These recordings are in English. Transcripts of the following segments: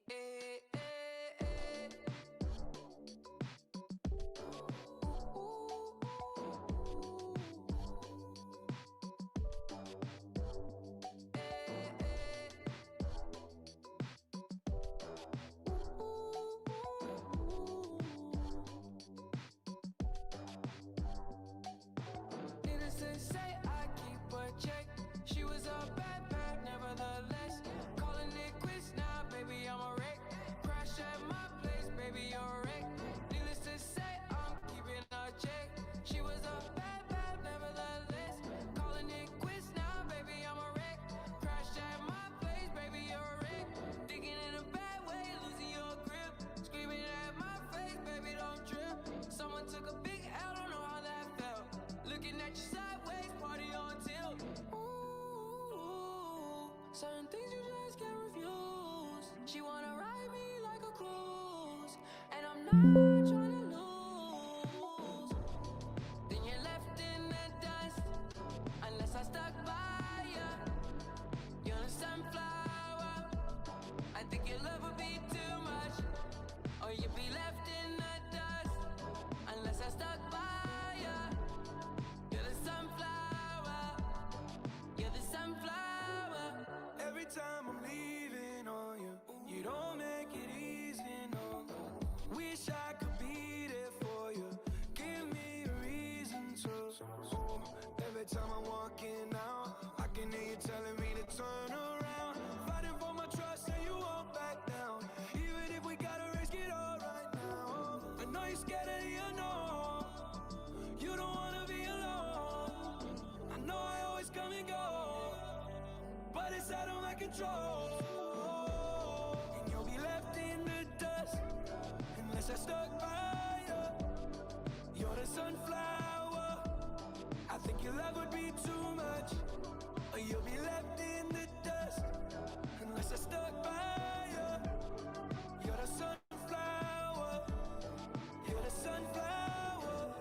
Eh, eh, eh. Needless to say, I keep a check. She was a bad, bad, nevertheless. Calling it quits now, baby, I'm a wreck. Crash at my place, baby, you're a wreck. Needless to say, I'm keeping a check. She was a bad, bad, nevertheless. Calling it quits now, baby, I'm a wreck. Crash at my place, baby, you're a wreck. Thinking in a bad way, losing your grip. Screaming at my face, baby, don't trip. Someone took a big L, don't know how that felt. Looking at you sideways, party on tilt. Ooh, certain things you just can't refuse. She wanna ride me like a cruise, and I'm not trying to lose. Then you're left in the dust, unless I stuck by ya. You're a sunflower. I think your love would be too much, or you'd be left in the dust, unless I stuck by ya. You're the sunflower. You're the sunflower. Every time I'm leaving on you, you don't make it easy, no. Wish I could be there for you. Give me a reason to. Every time I'm walking out, I can hear you telling me to turn around. Fighting for my trust and you won't back down. Even if we gotta risk it all right now. I know you're scared of the unknown. You don't wanna be alone. I know I always come and go, but it's out of my control. And you'll be left in the dust, unless I stuck by you. You're the sunflower. I think your love would be too much, or you'll be left in the dust, unless I stuck by you. You're the sunflower. You're the sunflower.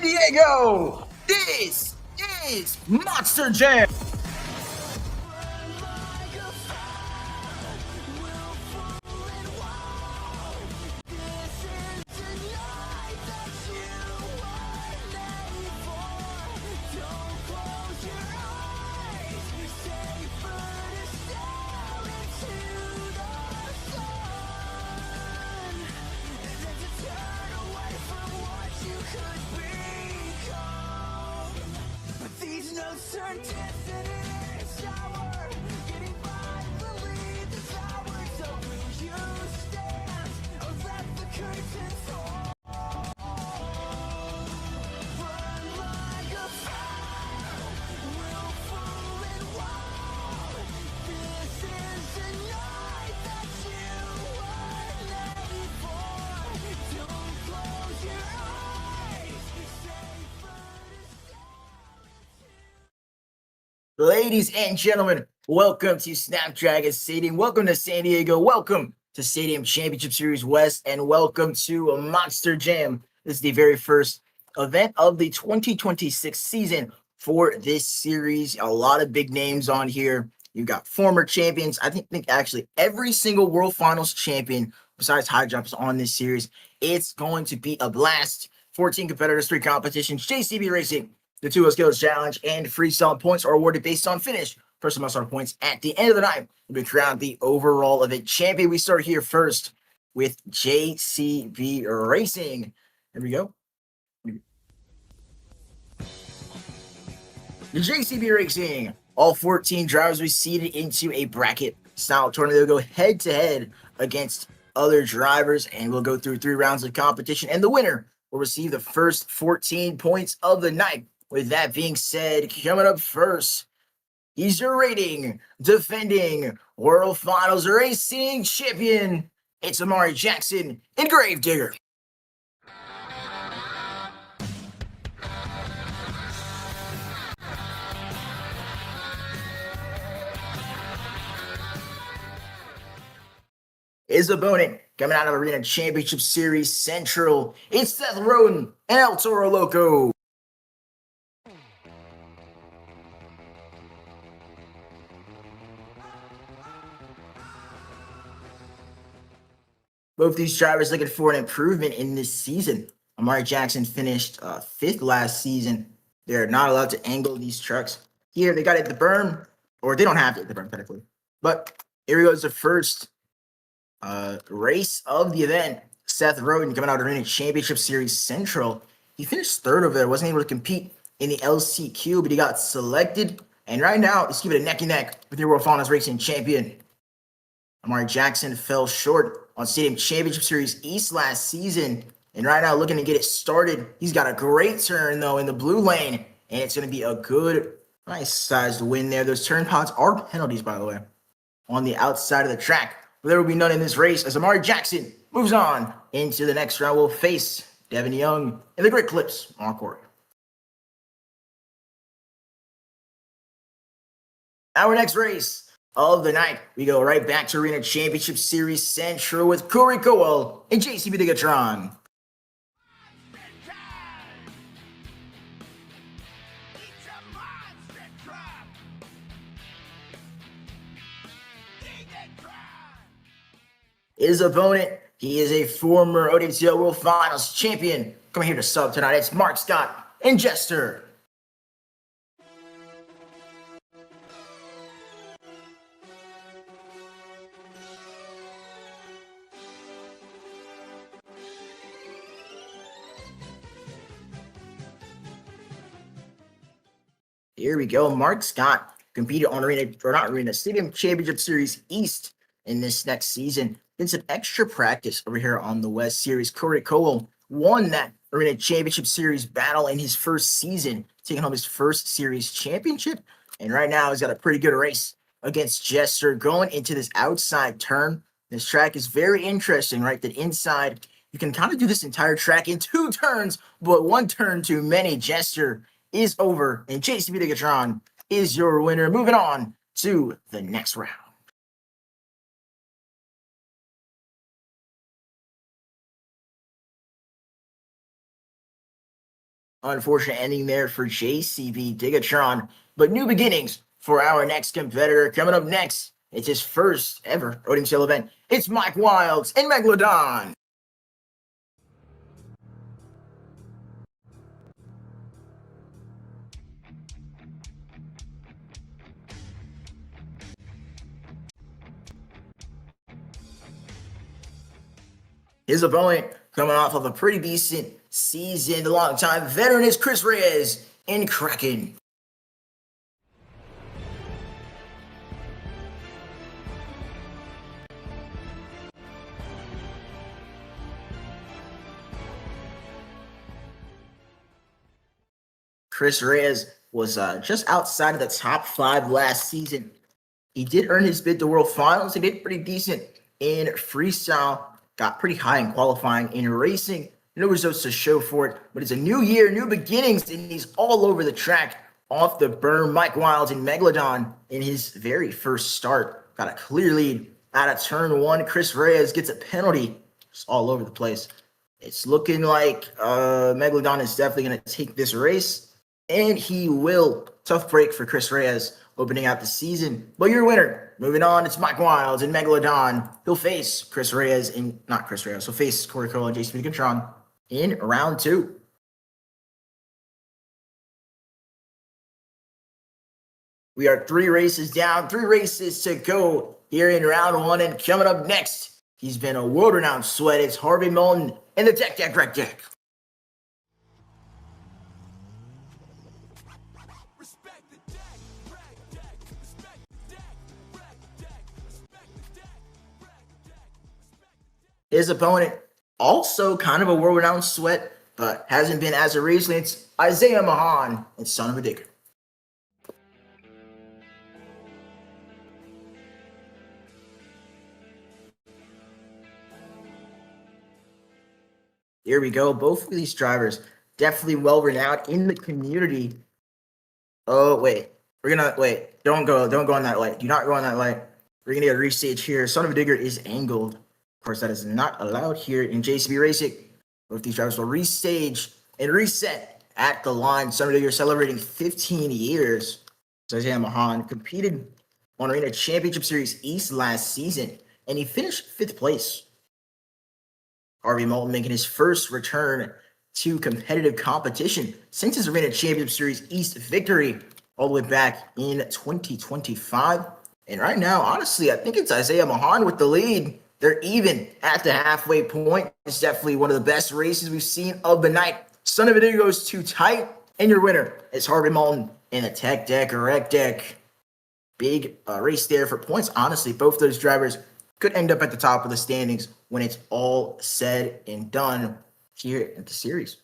San Diego. This is Monster Jam. These notes turn destiny sour. Getting by, believe this hour. So will you stand or let the curtains fall? Run like a fire, willful and wild. This is the night that you were made for. Don't close your eyes. Safer to Ladies and gentlemen, welcome to Snapdragon Stadium. Welcome to San Diego. Welcome to Stadium Championship Series West, and welcome to Monster Jam. This is the very first event of the 2026 season for this series. A lot of big names on here. You've got former champions. I think actually every single World Finals champion besides High Jumps on this series. It's going to be a blast. 14 competitors, 3 competitions, JCB Racing, the 2 Skills Challenge, and Freestyle points are awarded based on finish. Person must earn points at the end of the night will be crowned the overall event champion. We start here first with JCB Racing. There we go. The JCB Racing, all 14 drivers will be seated into a bracket style tournament. They'll go head to head against other drivers, and we'll go through 3 rounds of competition, and the winner will receive the first 14 points of the night. With that being said, coming up first, he's your rating defending World Finals Racing champion. It's Amari Jackson in Gravedigger. His opponent coming out of Arena Championship Series Central, it's Seth Roden and El Toro Loco. Both these drivers looking for an improvement in this season. Amari Jackson finished 5th last season. They're not allowed to angle these trucks. Here, they got it at the berm, or they don't have it at the berm, technically. But here goes the first race of the event. Seth Roden coming out of Arena Championship Series Central. He finished 3rd over there. Wasn't able to compete in the LCQ, but he got selected. And right now, he's giving it neck and neck with your World Finals Racing champion. Amari Jackson fell short on Stadium Championship Series East last season. And right now, looking to get it started. He's got a great turn, though, in the blue lane. And it's going to be a good, nice sized win there. Those turn pods are penalties, by the way, on the outside of the track. But there will be none in this race as Amari Jackson moves on into the next round. We'll face Devin Young and the Great Clips on court. Our next race of the night, we go right back to Arena Championship Series Central with Corey Cowell and JCB Digatron. His opponent, he is a former ODMTL World Finals champion. Coming here to sub tonight, it's Mark Scott and Jester. Here we go. Mark Scott competed on Stadium Championship Series East in this next season. Did some extra practice over here on the West Series. Corey Cowell won that Arena Championship Series battle in his first season, taking home his first series championship. And right now, he's got a pretty good race against Jester going into this outside turn. This track is very interesting, right? That inside, you can kind of do this entire track in 2 turns, but 1 turn too many. Jester is over, and JCB Digatron is your winner. Moving on to the next round. Unfortunate ending there for JCB Digatron, but new beginnings for our next competitor. Coming up next, it's his first ever ODMTL event. It's Mike Wilds and Megalodon. His opponent, coming off of a pretty decent season, the longtime veteran is Chris Reyes in Kraken. Chris Reyes was just outside of the top 5 last season. He did earn his bid to World Finals. He did pretty decent in freestyle. Got pretty high in qualifying in racing. No results to show for it, but it's a new year, new beginnings, and he's all over the track off the berm. Mike Wilds and Megalodon in his very first start. Got a clear lead out of turn 1. Chris Reyes gets a penalty. Just all over the place. It's looking like Megalodon is definitely going to take this race, and he will. Tough break for Chris Reyes opening out the season. But your winner, moving on, it's Mike Wilds and Megalodon. He'll face Chris Reyes in, not Chris Reyes, he'll face Corey Cole and Jason Megatron in round 2. We are 3 races down, 3 races to go here in round 1. And coming up next, he's been a world-renowned sweat. It's Harvey Moulton in the Deck Wreck Deck. His opponent, also kind of a world-renowned sweat, but hasn't been as of recently. It's Isaiah Mahan and Son of a Digger. Here we go. Both of these drivers definitely well-renowned in the community. Oh, wait. Don't go on that light. Do not go on that light. We're going to get a restage here. Son of a Digger is angled. Of course, that is not allowed here in JCB Racing. Both these drivers will restage and reset at the line. Son of a Digger celebrating 15 years. Isaiah Mahan competed on Arena Championship Series East last season, and he finished 5th place. Harvey Moulton making his first return to competitive competition since his Arena Championship Series East victory all the way back in 2025. And right now, honestly, I think it's Isaiah Mahan with the lead. They're even at the halfway point. It's definitely one of the best races we've seen of the night. Son of a Digger goes too tight, and your winner is Harvey Moulton in the Tech Deck or Wreck Deck. Big race there for points. Honestly, both those drivers could end up at the top of the standings when it's all said and done here at the series.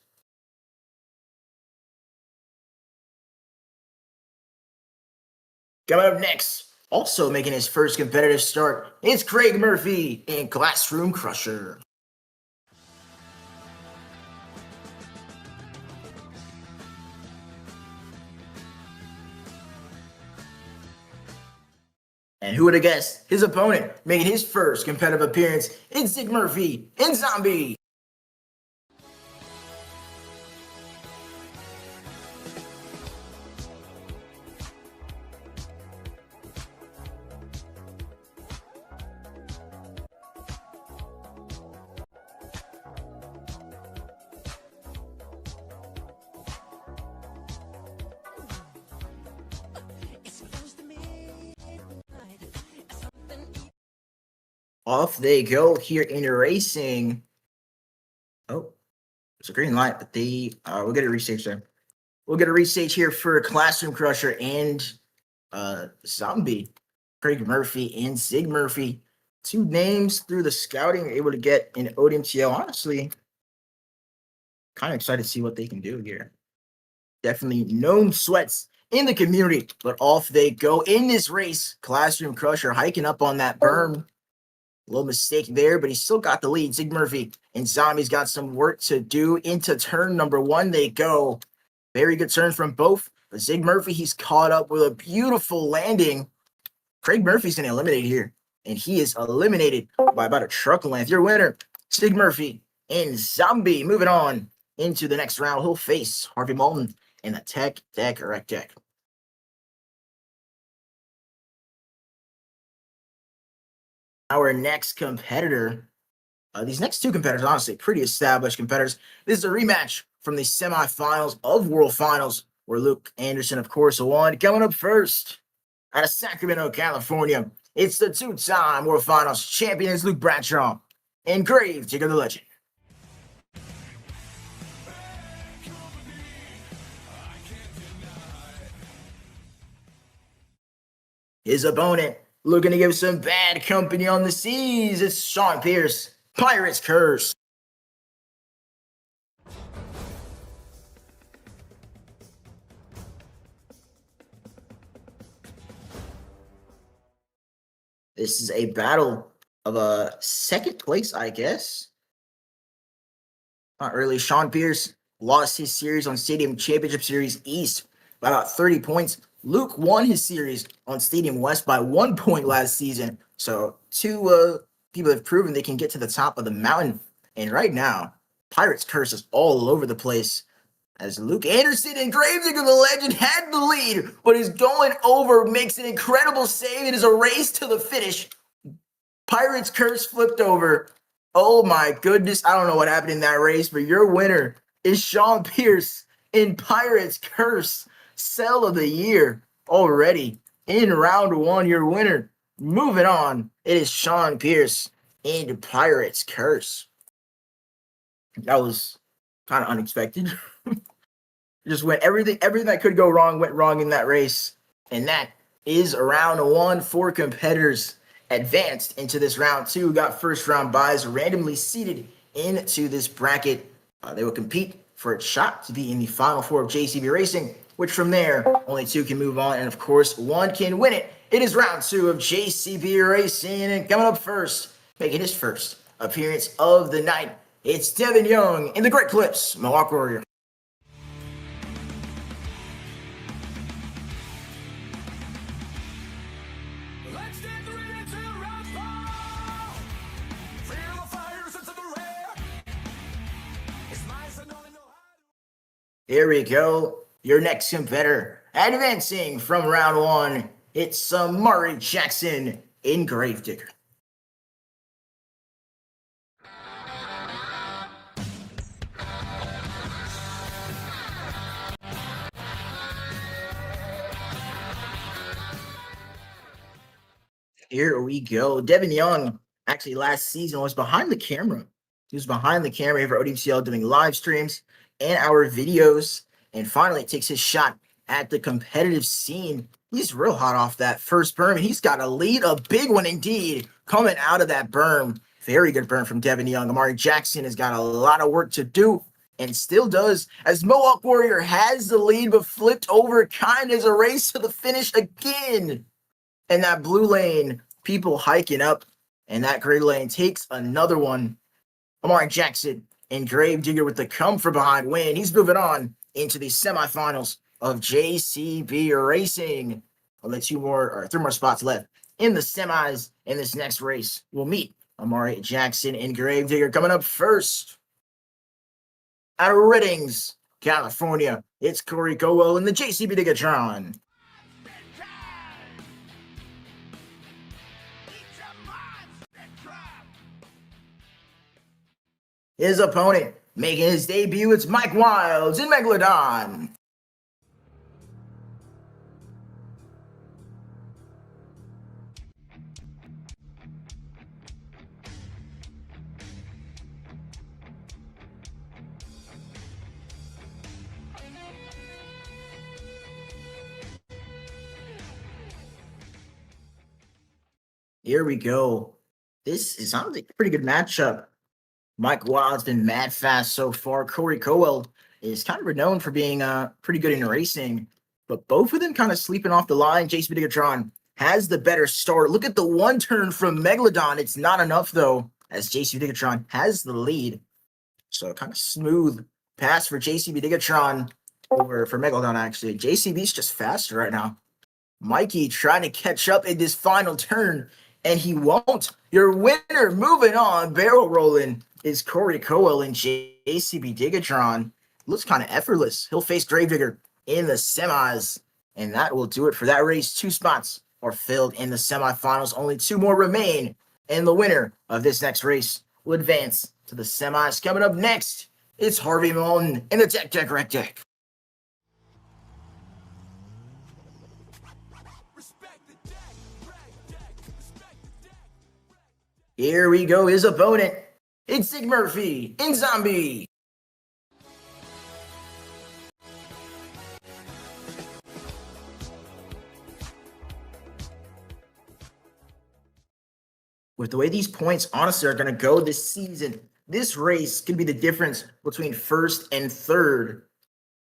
Coming up next, also making his first competitive start, it's Craig Murphy in Classroom Crusher. And who would have guessed his opponent making his first competitive appearance? It's Zig Murphy in Zombie. Off they go here in racing. Oh, it's a green light, but we'll get a restage there. We'll get a restage here for Classroom Crusher and Zombie. Craig Murphy and Zig Murphy. 2 names through the scouting able to get in ODMTL. Honestly, kind of excited to see what they can do here. Definitely known sweats in the community, but off they go in this race. Classroom Crusher hiking up on that berm. A little mistake there, but he still got the lead. Zig Murphy and Zombie's got some work to do. Into turn number 1 they go. Very good turn from both. But Zig Murphy, he's caught up with a beautiful landing. Craig Murphy's going to eliminate here. And he is eliminated by about a truck length. Your winner, Zig Murphy and Zombie. Moving on, into the next round. He'll face Harvey Moulton in the Tech Deck Rec Deck. Our next competitor, these next two competitors, honestly, pretty established competitors. This is a rematch from the semifinals of World Finals, where Luke Anderson, of course, won. Coming up first, out of Sacramento, California, it's the two-time World Finals champion, is Luke Bradshaw, engraved Digger the Legend. His opponent, looking to give some bad company on the seas, it's Sean Pierce, Pirate's Curse. This is a battle of a second place, I guess. Not really. Sean Pierce lost his series on Stadium Championship Series East by about 30 points. Luke won his series on Stadium West by 1 point last season. So two people have proven they can get to the top of the mountain. And right now, Pirate's Curse is all over the place, as Luke Anderson, engraved Digger the Legend, had the lead, but is going over, makes an incredible save. It is a race to the finish. Pirate's Curse flipped over. Oh my goodness, I don't know what happened in that race, but your winner is Sean Pierce in Pirate's Curse. Sell of the year already in round one. Your winner. Moving on, it is Sean Pierce in Pirate's Curse. That was kind of unexpected. Just went everything that could go wrong went wrong in that race. And that is round one. 4 competitors advanced into this round two. Got first round buys randomly seated into this bracket. They will compete for a shot to be in the final 4 of JCB Racing, which from there, only 2 can move on. And of course, 1 can win it. It is round 2 of JCB Racing. And coming up first, making his first appearance of the night, it's Devin Young in the Great Clips, Mohawk Warrior. Here we go. Your next competitor, advancing from round 1, it's Murray Jackson in Gravedigger. Here we go. Devin Young, actually last season, was behind the camera. He was behind the camera here for ODMTL doing live streams and our videos. And finally takes his shot at the competitive scene. He's real hot off that first berm. And he's got a lead, a big one indeed, coming out of that berm. Very good berm from Devin Young. Amari Jackson has got a lot of work to do and still does, as Mohawk Warrior has the lead, but flipped over kind as a race to the finish again. And that blue lane, people hiking up, and that gray lane takes another one. Amari Jackson and Gravedigger with the come from behind win. He's moving on into the semifinals of JCB Racing. Only 3 more spots left in the semis in this next race. We'll meet Amari Jackson and Gravedigger. Coming up first, out of Reddings, California, it's Corey Cowell in the JCB Diggatron. His opponent, making his debut, it's Mike Wilds in Megalodon. Here we go. This sounds like a pretty good matchup. Mike Wild's been mad fast so far. Corey Cowell is kind of renowned for being pretty good in racing, but both of them kind of sleeping off the line. JCB Diggatron has the better start. Look at the one turn from Megalodon. It's not enough, though, as JCB Diggatron has the lead. So kind of smooth pass for JCB Diggatron over for Megalodon, actually. JCB's just faster right now. Mikey trying to catch up in this final turn, and he won't. Your winner, moving on, barrel rolling, is Corey Coel and JCB Digatron. Looks kind of effortless. He'll face Gravedigger in the semis, and that will do it for that race. 2 spots are filled in the semifinals. Only 2 more remain, and the winner of this next race will advance to the semis. Coming up next, it's Harvey Moulton in the Deck Rec Deck. Here we go, his opponent. It's Zig Murphy in Zombie. With the way these points honestly are going to go this season, this race could be the difference between first and third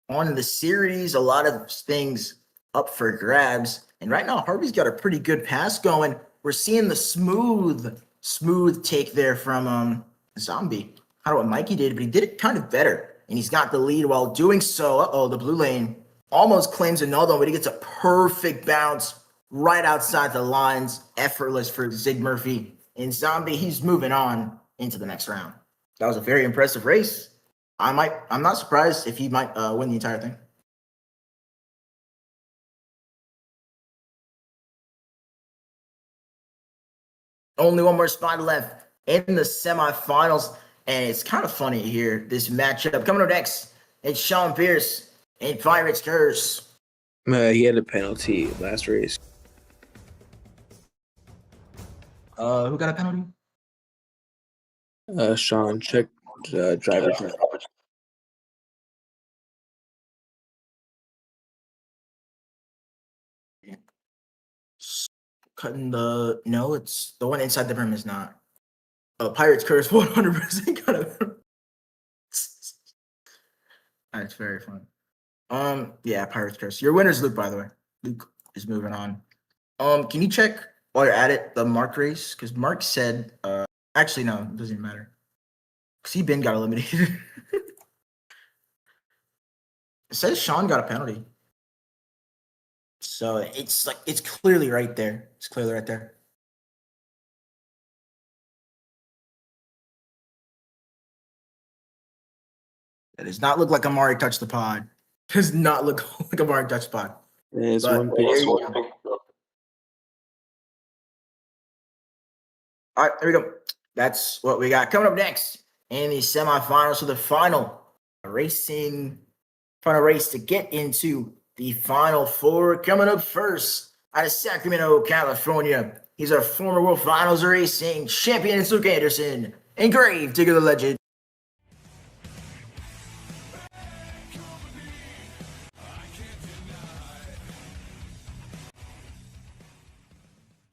on the series. A lot of things up for grabs. And right now, Harvey's got a pretty good pass going. We're seeing the smooth take there from Zombie. I don't know what Mikey did, but he did it kind of better. And he's got the lead while doing so. The blue lane almost claims another one, but he gets a perfect bounce right outside the lines. Effortless for Zig Murphy. And Zombie, he's moving on into the next round. That was a very impressive race. I'm not surprised if he might win the entire thing. Only 1 more spot left in the semifinals. And it's kind of funny here, this matchup. Coming up next, it's Sean Pierce and Pirates Curse. He had a penalty last race. Who got a penalty? Sean, check driver's name. Cutting no, it's the one inside the rim is not. Pirates Curse 100% got a. That's very fun. Yeah, Pirates Curse. Your winner's Luke, by the way. Luke is moving on. Can you check while you're at it the Mark race? Because Mark said, actually no, it doesn't even matter. Because Ben got eliminated. It says Sean got a penalty. So it's clearly right there. It's clearly right there. That does not look like Amari touched the pod. Does not look like Amari touched the pod. It's But one there pick. you go. All right, there we go. That's what we got coming up next in the semifinals. So the final race to get into the Final Four. Coming up first out of Sacramento, California. He's our former World Finals Racing champion, Luke Anderson, and Gravedigger the Legend.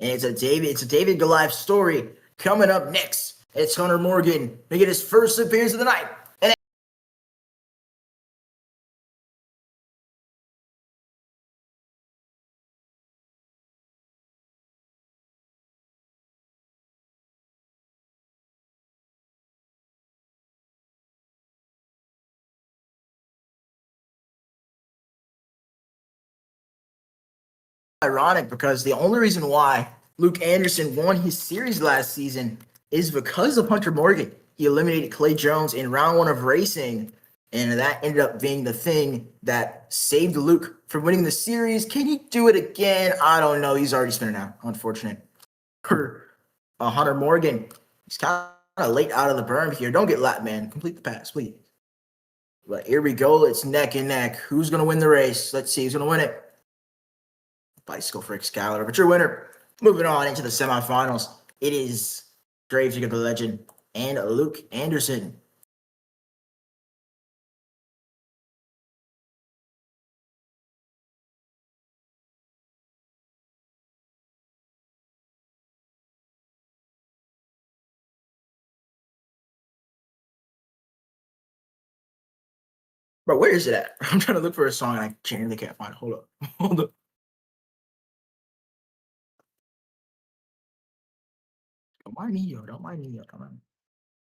And it's a David Goliath story coming up next. It's Hunter Morgan making his first appearance of the night. And ironic because the only reason why Luke Anderson won his series last season is because of Hunter Morgan. He eliminated Clay Jones in round 1 of racing, and that ended up being the thing that saved Luke from winning the series. Can he do it again? I don't know. He's already spinning out. Unfortunate for Hunter Morgan. He's kind of late out of the berm here. Don't get lap, man. Complete the pass, please. But here we go. It's neck and neck. Who's going to win the race? Let's see who's going to win it. Bicycle for Excalibur. But your winner, moving on into the semifinals, it is Gravedigger the Legend and Luke Anderson. Bro, where is it at? I'm trying to look for a song and I genuinely can't find it. Hold up. Hold up. Don't mind me, yo. Don't mind me, yo. Don't mind me.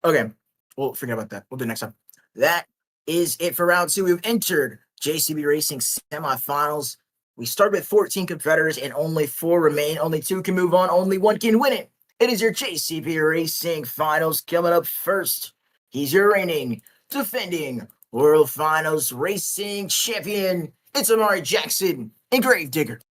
Okay. We'll forget about that. We'll do it next time. That is it for round 2. We've entered JCB Racing semifinals. We start with 14 competitors and only 4 remain. Only 2 can move on. Only 1 can win it. It is your JCB Racing Finals coming up first. He's your reigning, defending World Finals Racing Champion. It's Amari Jackson and Gravedigger.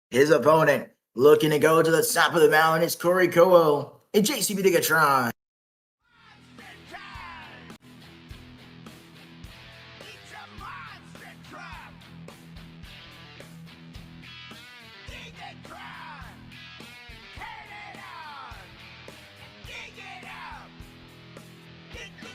His opponent, looking to go to the top of the mountain, is Corey Coel and JCB Digatron. It's a monster truck! Digatron! Turn it on! Dig it up! Dig it!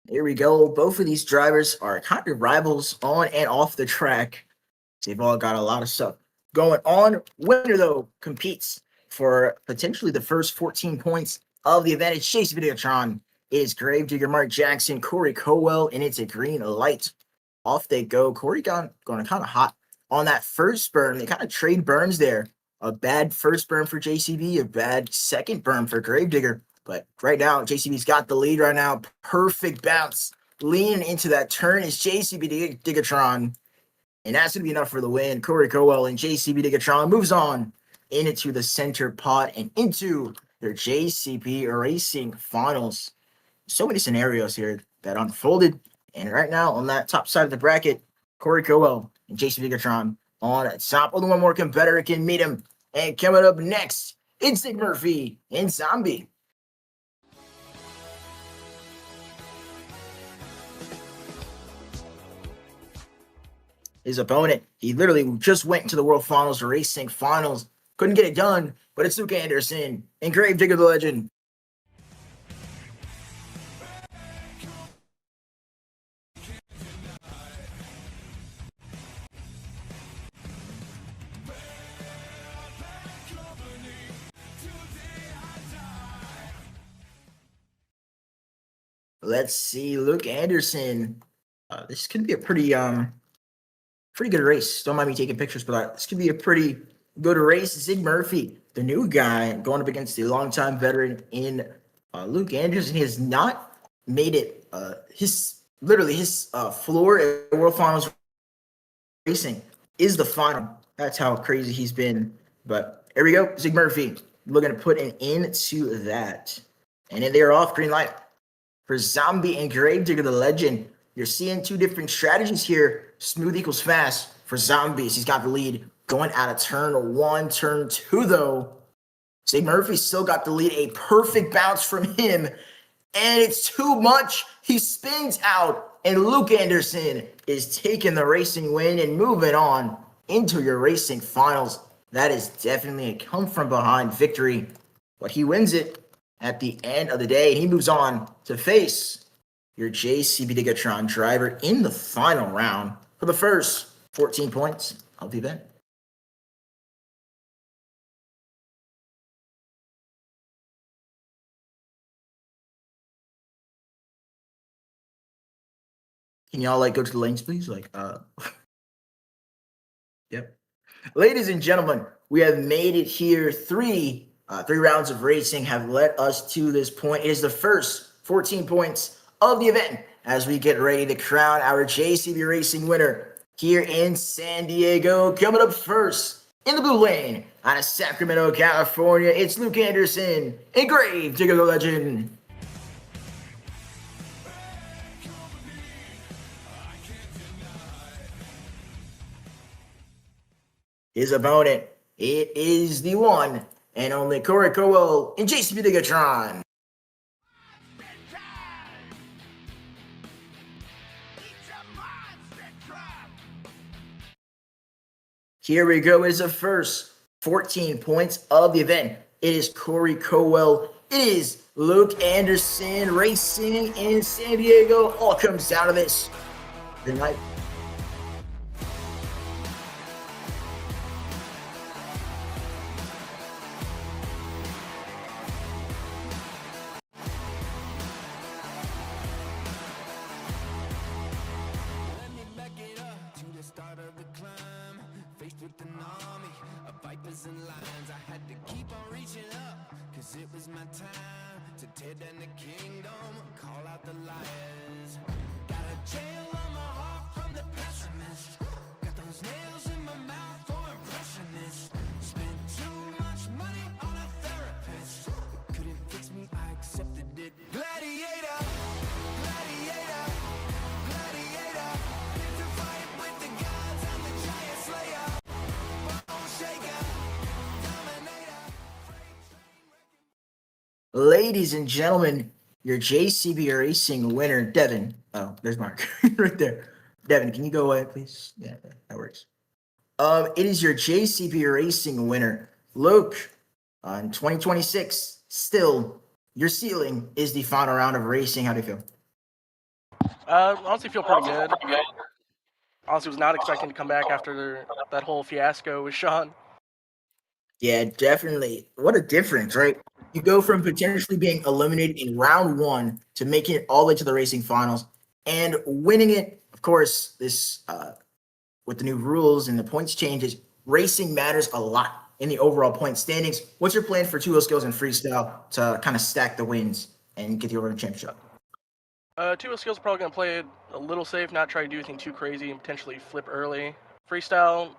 Here we go. Both of these drivers are kind of rivals on and off the track. They've all got a lot of stuff going on. Winner, though, competes for potentially the first 14 points of the event. It's Chase Videotron. It is Gravedigger, Mark Jackson, Corey Coel, and it's a green light. Off they go. Corey going kind of hot on that first burn. They kind of trade burns there. A bad first burn for JCB, a bad second burn for Gravedigger. But right now, JCB's got the lead right now. Perfect bounce. Leaning into that turn is JCB Digatron. And that's going to be enough for the win. Corey Coel and JCB Digatron moves on into the center pot and into their JCB Racing Finals. So many scenarios here that unfolded. And right now, on that top side of the bracket, Corey Coel and JCB Digatron on top. Only one more competitor can meet him. And coming up next, it's Nick Murphy and Zombie. His opponent, he literally just went into the World Finals Racing Finals. Couldn't get it done, but it's Luke Anderson and Gravedigger the Legend. Let's see, Luke Anderson. This could be a pretty good race. Don't mind me taking pictures, but this could be a pretty good race. Zig Murphy, the new guy, going up against the longtime veteran in Luke Anderson. He has not made it. His floor at World Finals Racing is the final. That's how crazy he's been. But here we go, Zig Murphy looking to put an end to that. And then they're off, green light for Zombie and Gravedigger the Legend. You're seeing two different strategies here. Smooth equals fast for Zombies. He's got the lead going out of turn one. Turn two, though, Zig Murphy still got the lead. A perfect bounce from him. And it's too much. He spins out. And Luke Anderson is taking the racing win and moving on into your racing finals. That is definitely a come from behind victory. But he wins it at the end of the day. And he moves on to face your JCB Digatron driver in the final round for the first 14 points of the event. Can y'all go to the lanes, please? Yep. Ladies and gentlemen, we have made it here. Three rounds of racing have led us to this point. It is the first 14 points of the event as we get ready to crown our JCB Racing winner here in San Diego. Coming up first in the blue lane out of Sacramento, California, it's Luke Anderson and Gravedigger the Legend. His opponent, it is the one and only Corey Coel and JCB Digatron. Here we go. It is the first 14 points of the event. It is Corey Coel. It is Luke Anderson racing in San Diego. All comes down to this. Good night. crossing lines. I had to keep on reaching up, cause it was my time to tear down the kingdom, call out the liars. Got a jail on my heart from the pessimist. Got those nails in my mouth for impressionists. Spent too much money on a therapist. It couldn't fix me, I accepted it. Gladiator, gladiator, gladiator. Here to fight with the gods, I'm the giant slayer. Bone shaker, dominator. Ladies and gentlemen, your JCB Racing winner, Devin. Oh, there's Mark right there. Devin, can you go away, please? Yeah, that works. It is your JCB Racing winner, Luke. In 2026, still, your ceiling is the final round of racing. How do you feel? Honestly, feel pretty good. Honestly, was not expecting to come back after that whole fiasco with Sean. Yeah, definitely. What a difference, right? You go from potentially being eliminated in round one to making it all the way to the racing finals and winning it. Of course, this with the new rules and the points changes, racing matters a lot in the overall point standings. What's your plan for 2 skills and freestyle to kind of stack the wins and get the overall championship? 2 skills probably gonna play it a little safe, not try to do anything too crazy and potentially flip early. Freestyle,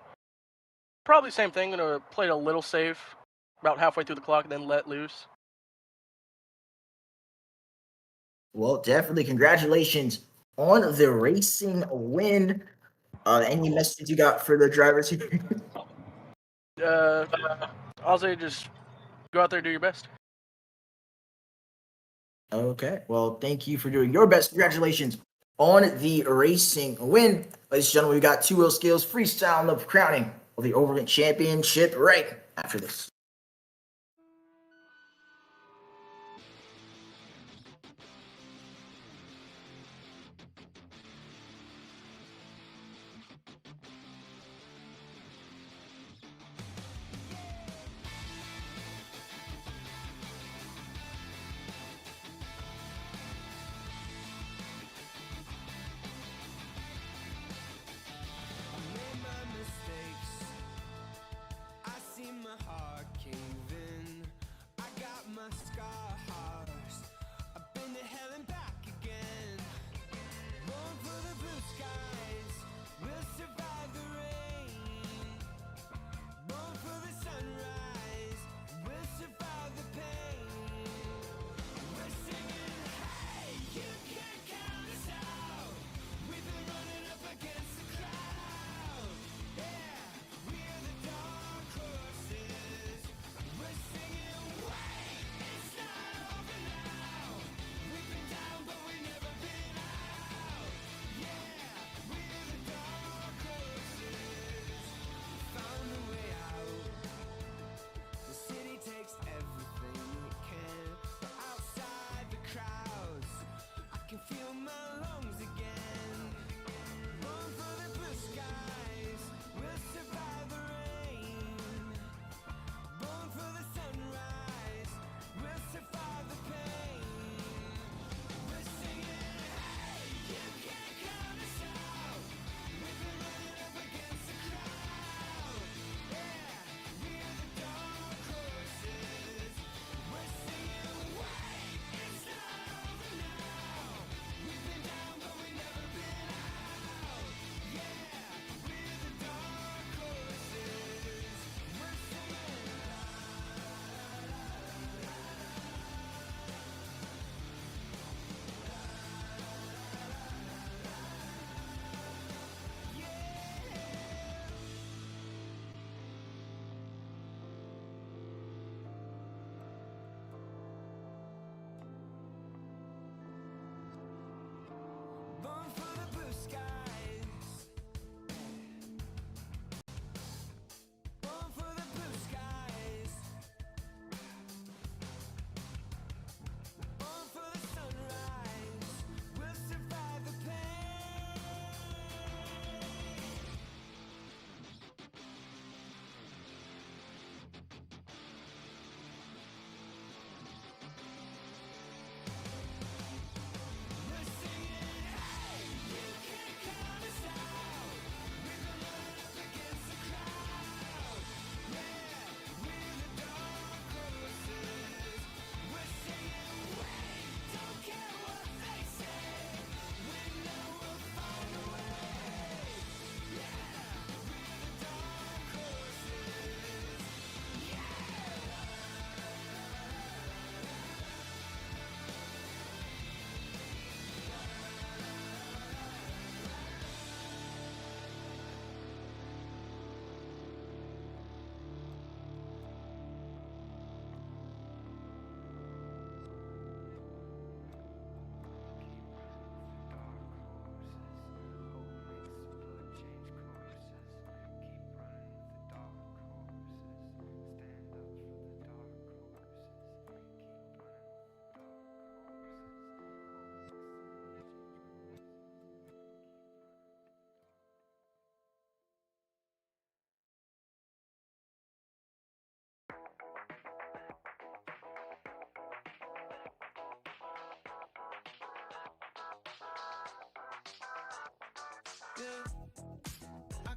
probably same thing. Gonna play it a little safe, about halfway through the clock, and then let loose. Well, definitely congratulations on the racing win. Any messages you got for the drivers here? I'll say just go out there, do your best. Okay. Well, thank you for doing your best. Congratulations on the racing win. Ladies and gentlemen, we got 2 skills freestyle and the crowning of the overall championship right after this. I made my mistakes. I see my heart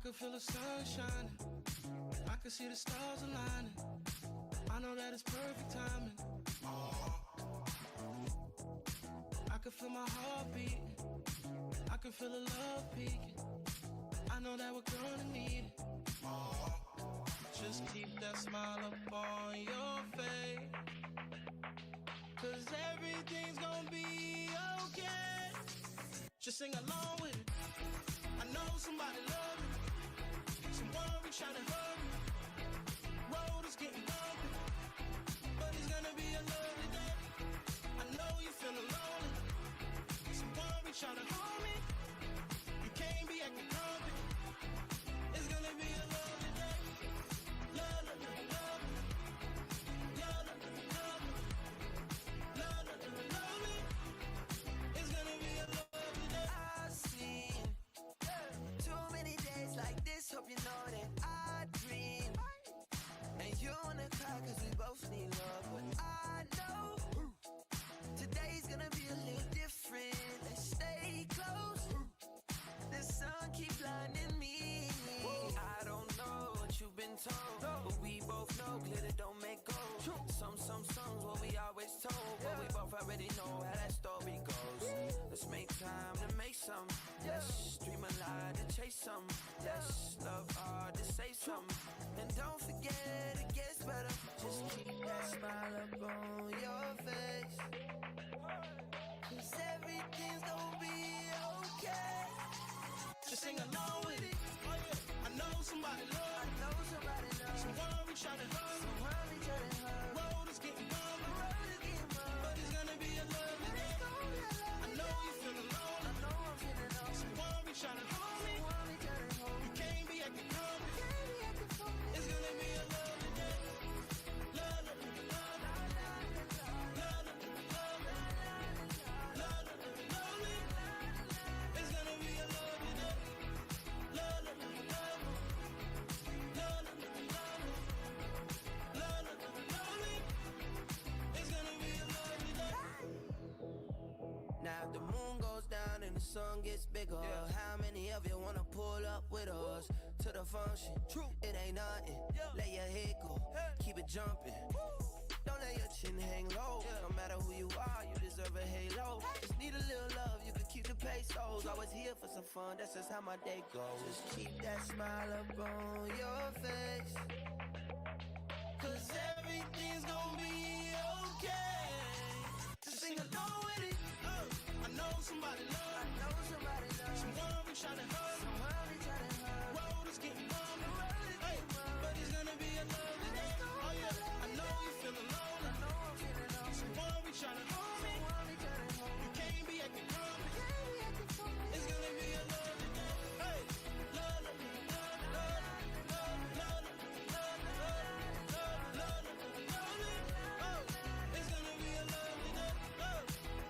could feel the sun shining. I could see the stars aligning. I know that it's perfect timing. I could feel my heart beat. I could feel the love peaking. I know that we're gonna need it. Just keep that smile up on your face, 'cause everything's gonna be okay. Just sing along with it. I know somebody loves me. Someone reach out and hug me. Road is getting bumpy, but it's gonna be a lovely day. I know you're feeling lonely. Someone reach out and hold me. You can't be acting grumpy. It's gonna be a lovely day. Love, love, love, love. Love, love, love, love. Love, love, love me. It's gonna be a lovely day. I've seen too many days like this. Hope you know that I dream. And you wanna cry 'cause we both need love. But I know today's gonna be a little different. Let's stay close. The sun keep blinding me. I don't know what you've been told, but we both know glitter don't make gold. Some, what we always told, but we both already know how that story goes. Let's make time to make some. Let's dream a lie to chase some. Let's love hard to say some. And don't forget it gets better. Just keep that smile up on your face, 'cause everything's gonna be okay. Just sing along with it. I know somebody loves me. Someone reach out and hug me. Road is getting bumpy, but it's gonna be a lovely day. I know you're feeling lonely. Someone reach out and hold me. You can't be acting grumpy. It's gonna be a lovely day. Love, love, love. Love, love, love. Love, love, love me. It's gonna be a lovely day. Love, love, love. Love, love, love. Love, love, love me. It's gonna be a lovely day. Now if the moon goes down and the sun gets bigger, how many of you wanna pull up with us to the function? True, it ain't nothing. Let your head go, keep it jumping. Don't let your chin hang low. No matter who you are, you deserve a halo. Just need a little love, you can keep the pesos. Always here for some fun, that's just how my day goes. Just keep that smile up on your face, 'cause everything's gonna be okay. Just sing along with it. I know somebody loves me. Someone reach out and hug me. Road is getting bumpy, hey, but it's gonna be a lovely day. Oh yeah, I know you're feeling lonely. Someone reach out and hold me. You can't be acting grumpy. It's gonna be a lovely day. Hey, love, love, love, love, love, love, love, love, love, love me. Oh, it's gonna be a lovely day. Oh,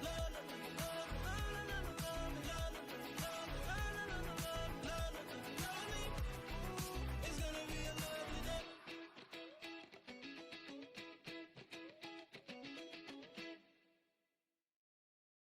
love, love, love, love, love, love, love, love, love me. It's gonna be a lovely day.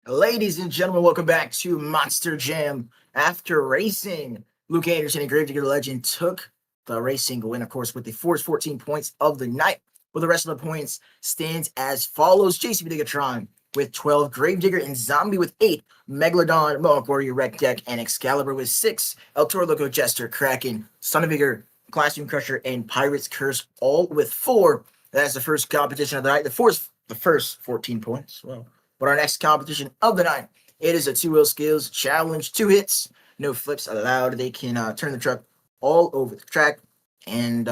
Ladies and gentlemen, welcome back to Monster Jam. After racing, Luke Anderson and Gravedigger Legend took the racing win, of course, with the first 14 points of the night. Well, the rest of the points stands as follows: JCB Digatron with 12, Gravedigger and Zombie with 8, Megalodon, Mohawk Warrior, Wreck Deck, and Excalibur with 6, El Toro Loco, Jester, Kraken, Son of Vigor, Classroom Crusher, and Pirate's Curse, all with 4. That's the first competition of the night. The first 14 points. Well, but our next competition of the night, it is a 2-wheel skills challenge. 2 hits, no flips allowed. They can turn the truck all over the track. And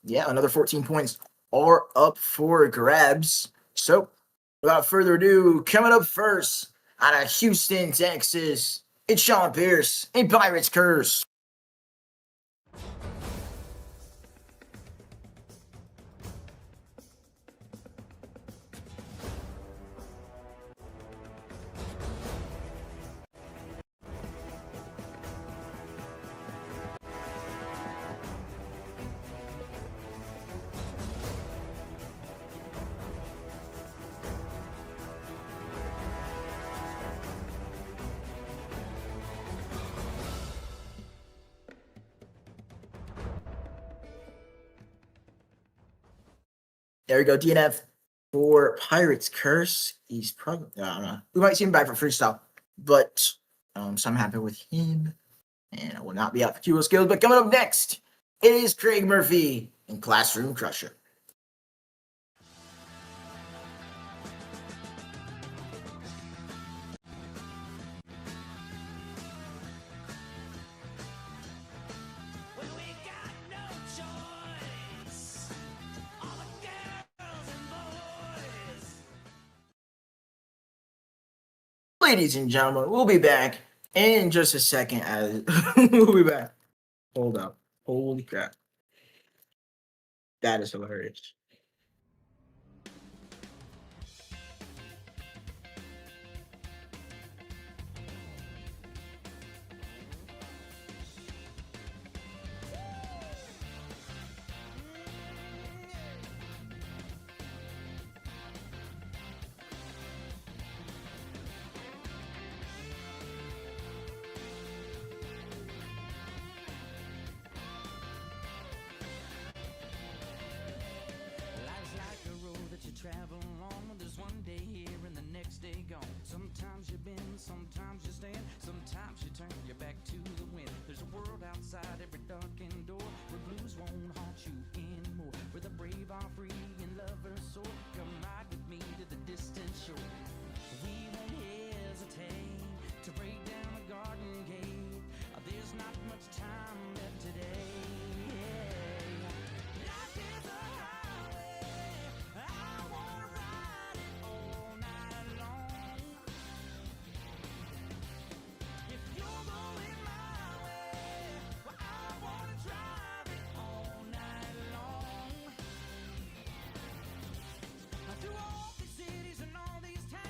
yeah, another 14 points are up for grabs. So without further ado, coming up first out of Houston, Texas, it's Sean Pierce and Pirate's Curse. There we go. DNF for Pirates Curse. He's probably, I don't know. We might see him back for freestyle, but so I'm happy with him. And I will not be out for duo skills. But coming up next, it is Craig Murphy and Classroom Crusher. When we got no choice, all the girls and boys. Ladies and gentlemen, we'll be back in just a second. As we'll be back. Hold up. Holy crap. That is hilarious. Life's like a road that you travel on. There's one day here and the next day gone. Sometimes you bend, sometimes you stand, sometimes you turn your back to the wind. There's a world outside every darkened door where blues won't haunt you anymore. Where the brave are free and lovers soar. Come ride with me to the distant shore. We won't hesitate to break down the garden gate. There's not much time left today. Life is a highway. I wanna ride it all night long. If you're going my way, well, I wanna drive it all night long. Through all these cities and all these towns.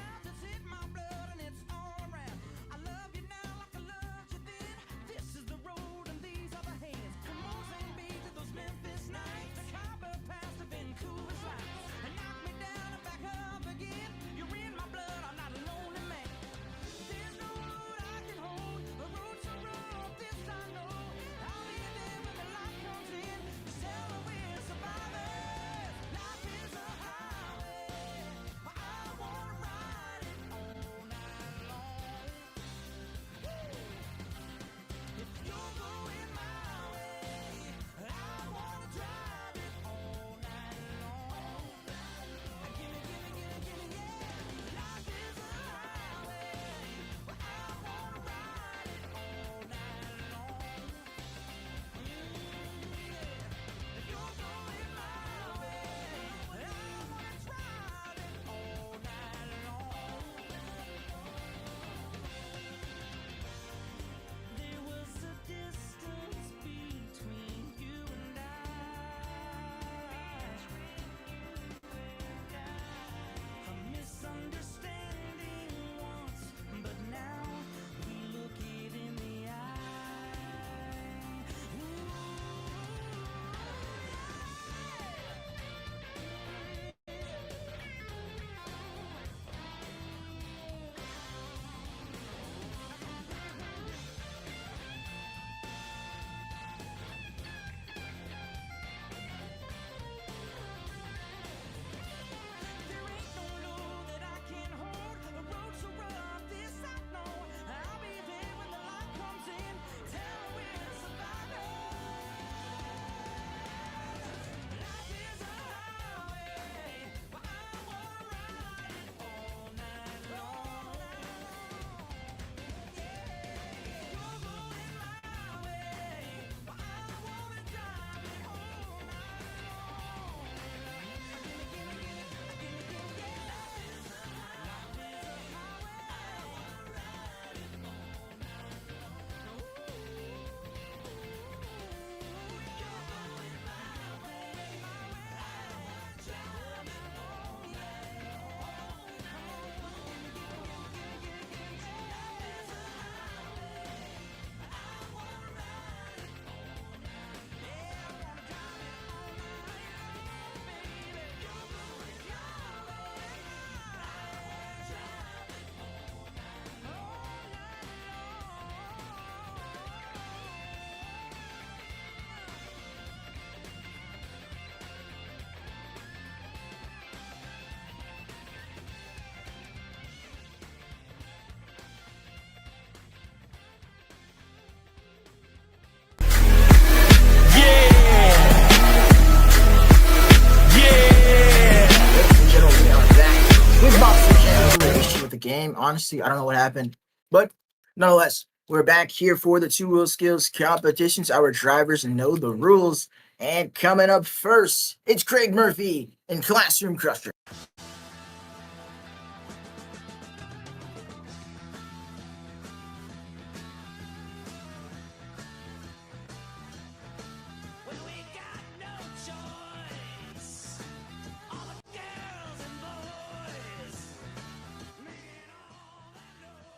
game. Honestly, I don't know what happened, but nonetheless, we're back here for the two wheel skills competitions. Our drivers know the rules. And coming up first, it's Craig Murphy in Classroom Crusher.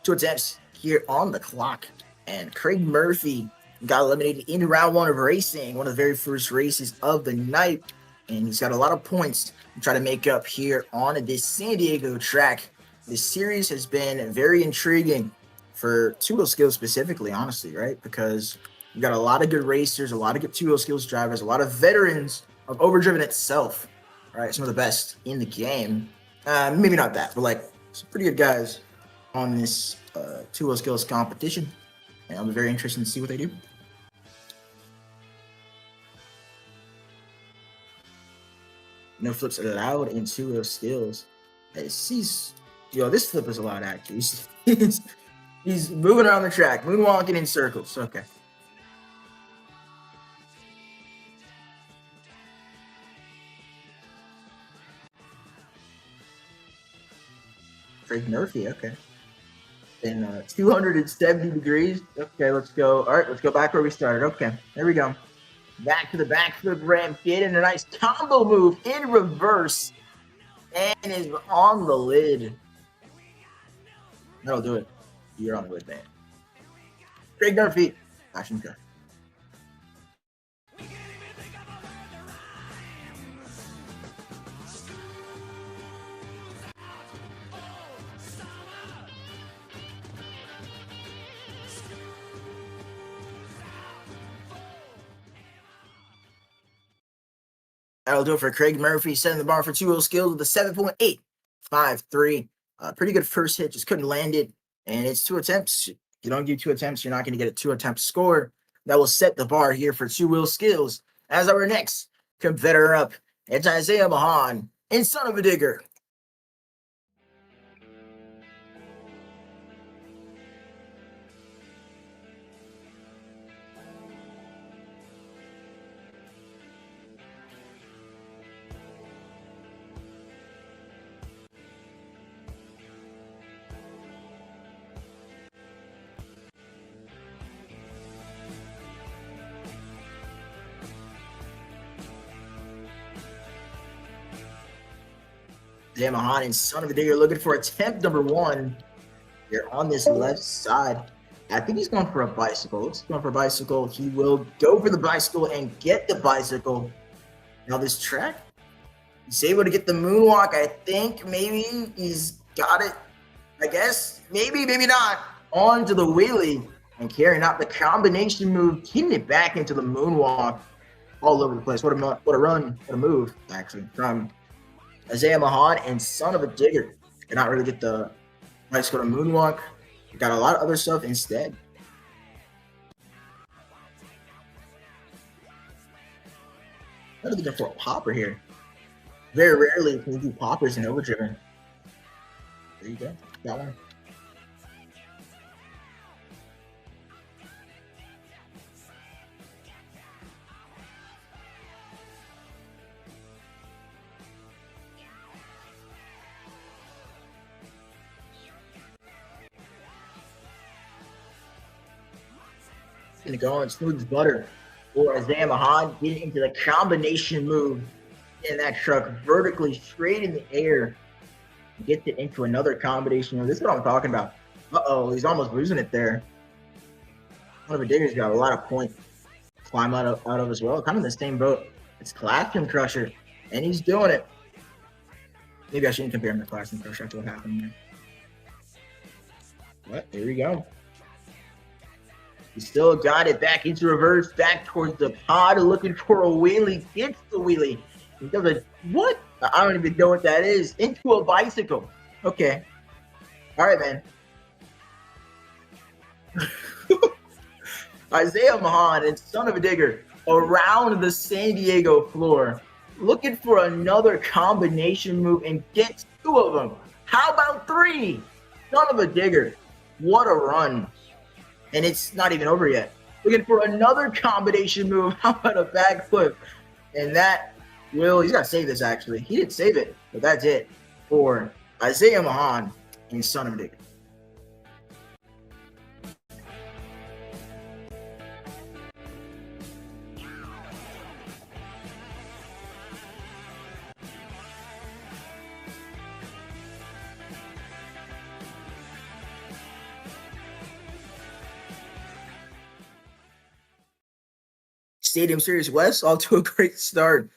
Two attempts here on the clock, and Craig Murphy got eliminated in round one of racing, one of the very first races of the night, and he's got a lot of points to try to make up here on this San Diego track. This series has been very intriguing for two-wheel skills specifically, honestly, right? Because we've got a lot of good racers, a lot of good two-wheel skills drivers, a lot of veterans of Overdriven itself, right? Some of the best in the game. Maybe not that, but like some pretty good guys on this two-wheel skills competition, and I'll be very interested to see what they do. No flips allowed in two-wheel skills. This flip is allowed actually. He's moving around the track, moonwalking in circles. Okay. Craig Murphy, okay. In 270 degrees. Okay, let's go. All right, let's go back where we started. Okay, there we go. Back to the backflip ramp, getting a nice combo move in reverse, and is on the lid. That'll do it. You're on the lid, man. Craig Murphy, Fashion Car. That'll do it for Craig Murphy, setting the bar for two-wheel skills with a 7.853. Pretty good first hit, just couldn't land it. And it's two attempts. If you don't do two attempts, you're not going to get a two-attempt score. That will set the bar here for two-wheel skills. As our next competitor up, it's Isaiah Mahan and Son of a Digger. Mahan and Son of a Digger looking for attempt number one here on this left side. I think he's going for a bicycle. He's going for a bicycle. He will go for the bicycle and get the bicycle. Now this track, he's able to get the moonwalk. I think maybe he's got it. I guess maybe not. On to the wheelie and carrying out the combination move, getting it back into the moonwalk. All over the place. What a run! What a move actually from Isaiah Mahan and Son of a Digger. Did not really get the bicycle to moonwalk. Got a lot of other stuff instead. I'm looking for a popper here. Very rarely can you do poppers in Overdriven. There you go. Got one. Gonna go on smooth as butter for Isaiah Mahan, getting into the combination move in that truck vertically straight in the air. Gets it into another combination move. This is what I'm talking about. Uh-oh, he's almost losing it there. One of the Digger's got a lot of points to climb out of as well. Kind of in the same boat. It's Classroom Crusher, and he's doing it. Maybe I shouldn't compare him to Classroom Crusher after what happened there. But here we go. He still got it back into reverse, back towards the pod, looking for a wheelie. Gets the wheelie. He does a what? I don't even know what that is. Into a bicycle. Okay. All right, man. Isaiah Mahan and Son of a Digger around the San Diego floor, looking for another combination move and gets two of them. How about three? Son of a digger. What a run. And it's not even over yet. Looking for another combination move. How about a backflip? And that he's got to save this actually. He didn't save it, but that's it for Isaiah Mahan and Son of a digger. Stadium Series West off to a great start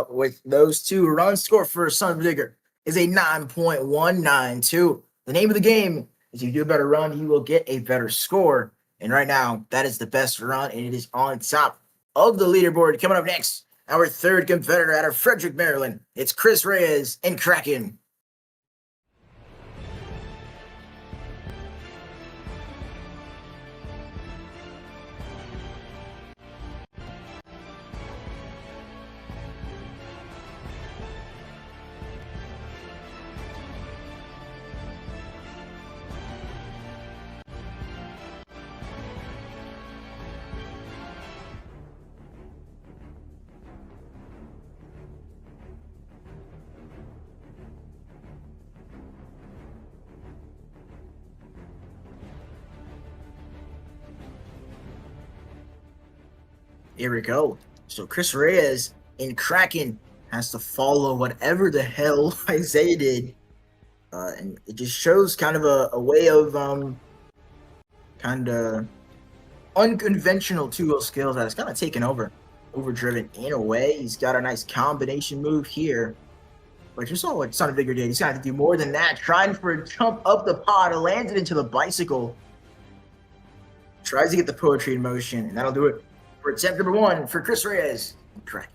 with those two runs. Score for Son of a Digger is a 9.192. The name of the game is you do a better run, you will get a better score. And right now, that is the best run, and it is on top of the leaderboard. Coming up next, our third competitor out of Frederick, Maryland. It's Chris Reyes and Kraken. Here we go. So Chris Reyes in Kraken has to follow whatever the hell Isaiah did. And it just shows kind of a way of kind of unconventional two-wheel skills that is kind of taken over. Overdriven in a way. He's got a nice combination move here. But you saw what Son of Vigor did. He's got to do more than that. Trying for a jump up the pod. Lands it into the bicycle. Tries to get the poetry in motion. And that'll do it for attempt number one for Chris Reyes. Correct.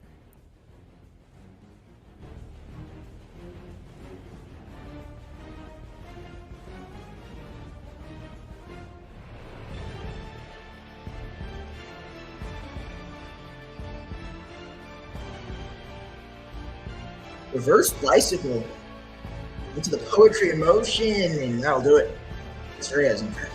Reverse bicycle into the poetry in motion, and that'll do it. Chris Reyes in fact.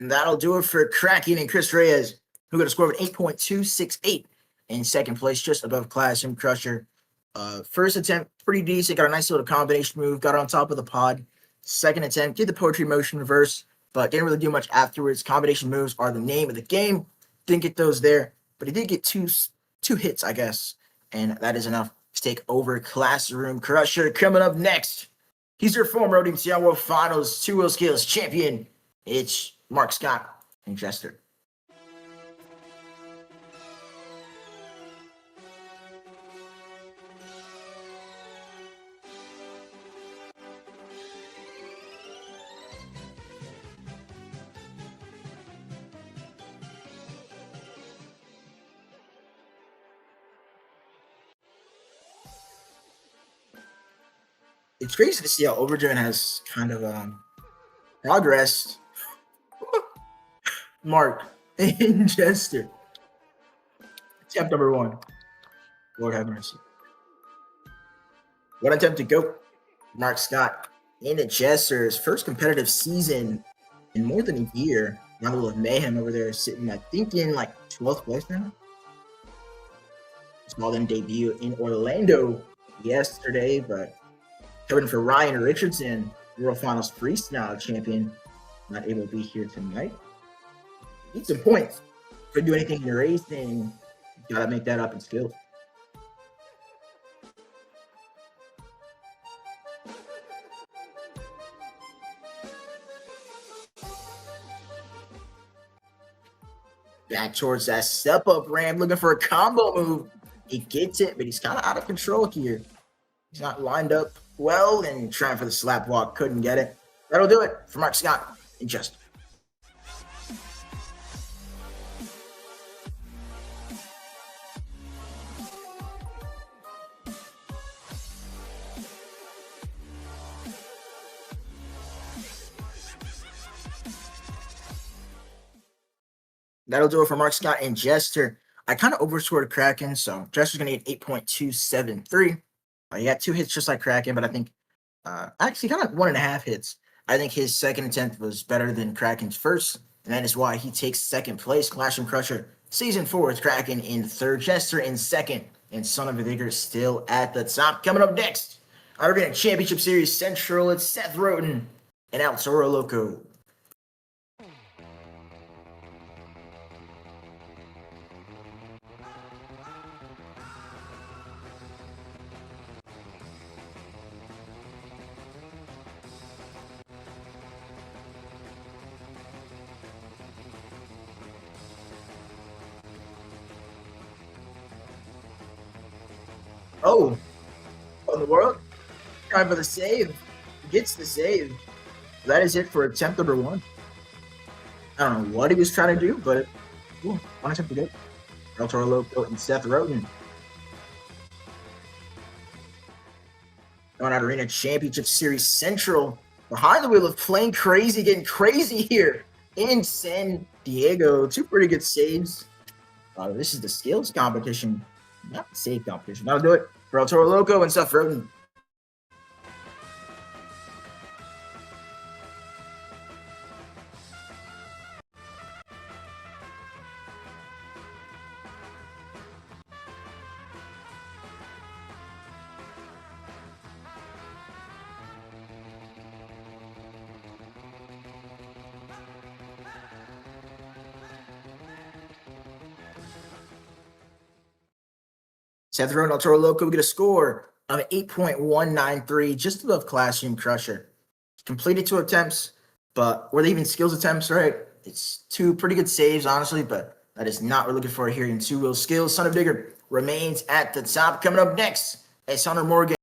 And that'll do it for Kraken and Chris Reyes, who got a score of 8.268 in second place, just above Classroom Crusher. First attempt, pretty decent. Got a nice little combination move. Got on top of the pod. Second attempt, did the poetry motion reverse, but didn't really do much afterwards. Combination moves are the name of the game. Didn't get those there, but he did get two hits, I guess. And that is enough to take over Classroom Crusher. Coming up next, he's your former ODMTL World Finals 2-wheel skills champion. It's Mark Scott and Jester. It's crazy to see how Overdriven has kind of progressed. Mark and Jester. Attempt number one. Lord have mercy. One attempt to go. Mark Scott into Jester's first competitive season in more than a year. Level of mayhem over there, sitting, I think, in like 12th place now. Saw them debut in Orlando yesterday, but coming for Ryan Richardson, World Finals Freestyle champion, not able to be here tonight. Need some points. Couldn't do anything in your racing. Gotta make that up in skill. Back towards that step up ramp, looking for a combo move. He gets it, but he's kind of out of control here. He's not lined up well and trying for the slap walk. Couldn't get it. That'll do it for Mark Scott and Justin. That'll do it for Mark Scott and Jester. I kind of overscored Kraken, so Jester's going to get 8.273. He got 2 hits just like Kraken, but I think actually kind of 1.5 hits. I think his second attempt was better than Kraken's first, and that is why he takes second place. Clash and Crusher, season 4 with Kraken in third, Jester in second, and Son of a Vigor still at the top. Coming up next, Arena Championship Series Central, it's Seth Roden and El Toro Loco. Oh, in the world? Trying for the save. Gets the save. That is it for attempt number 1. I don't know what he was trying to do, but cool. 1 attempt to get El Toro Loco and Seth Roden. Going out Arena Championship Series Central. Behind the wheel of playing crazy, getting crazy here in San Diego. 2 pretty good saves. This is the skills competition, not the save competition. That'll do it for El Toro Loco and Seth Roden. Seth Roden, El Toro Loco get a score of 8.193, just above Classroom Crusher. Completed 2 attempts, but were they even skills attempts, right? It's 2 pretty good saves, honestly, but that is not what we're looking for here in 2-wheel skills. Son of Digger remains at the top. Coming up next is Hunter Morgan.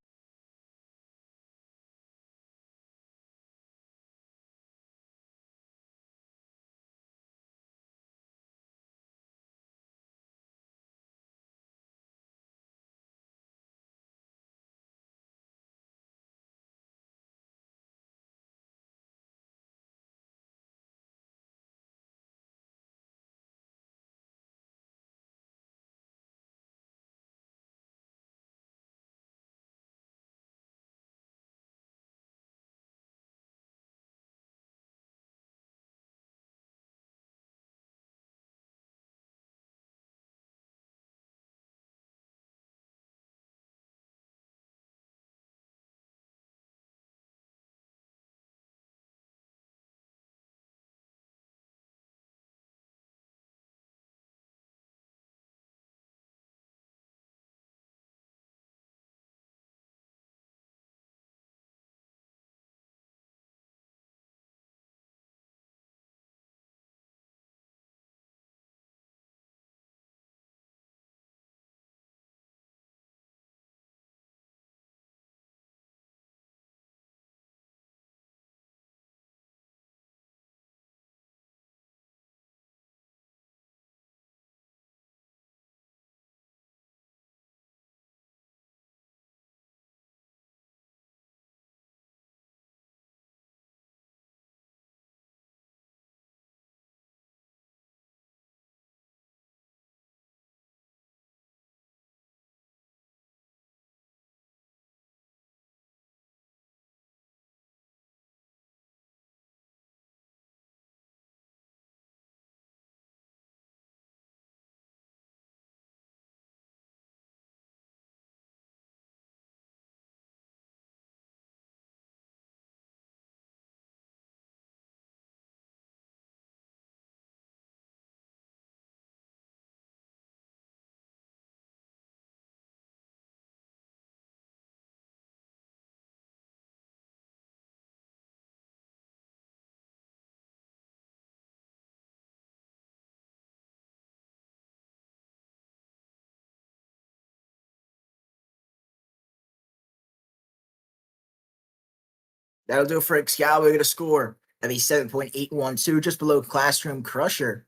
That'll do it for Excalibur. We're going to score of a 7.812, just below Classroom Crusher.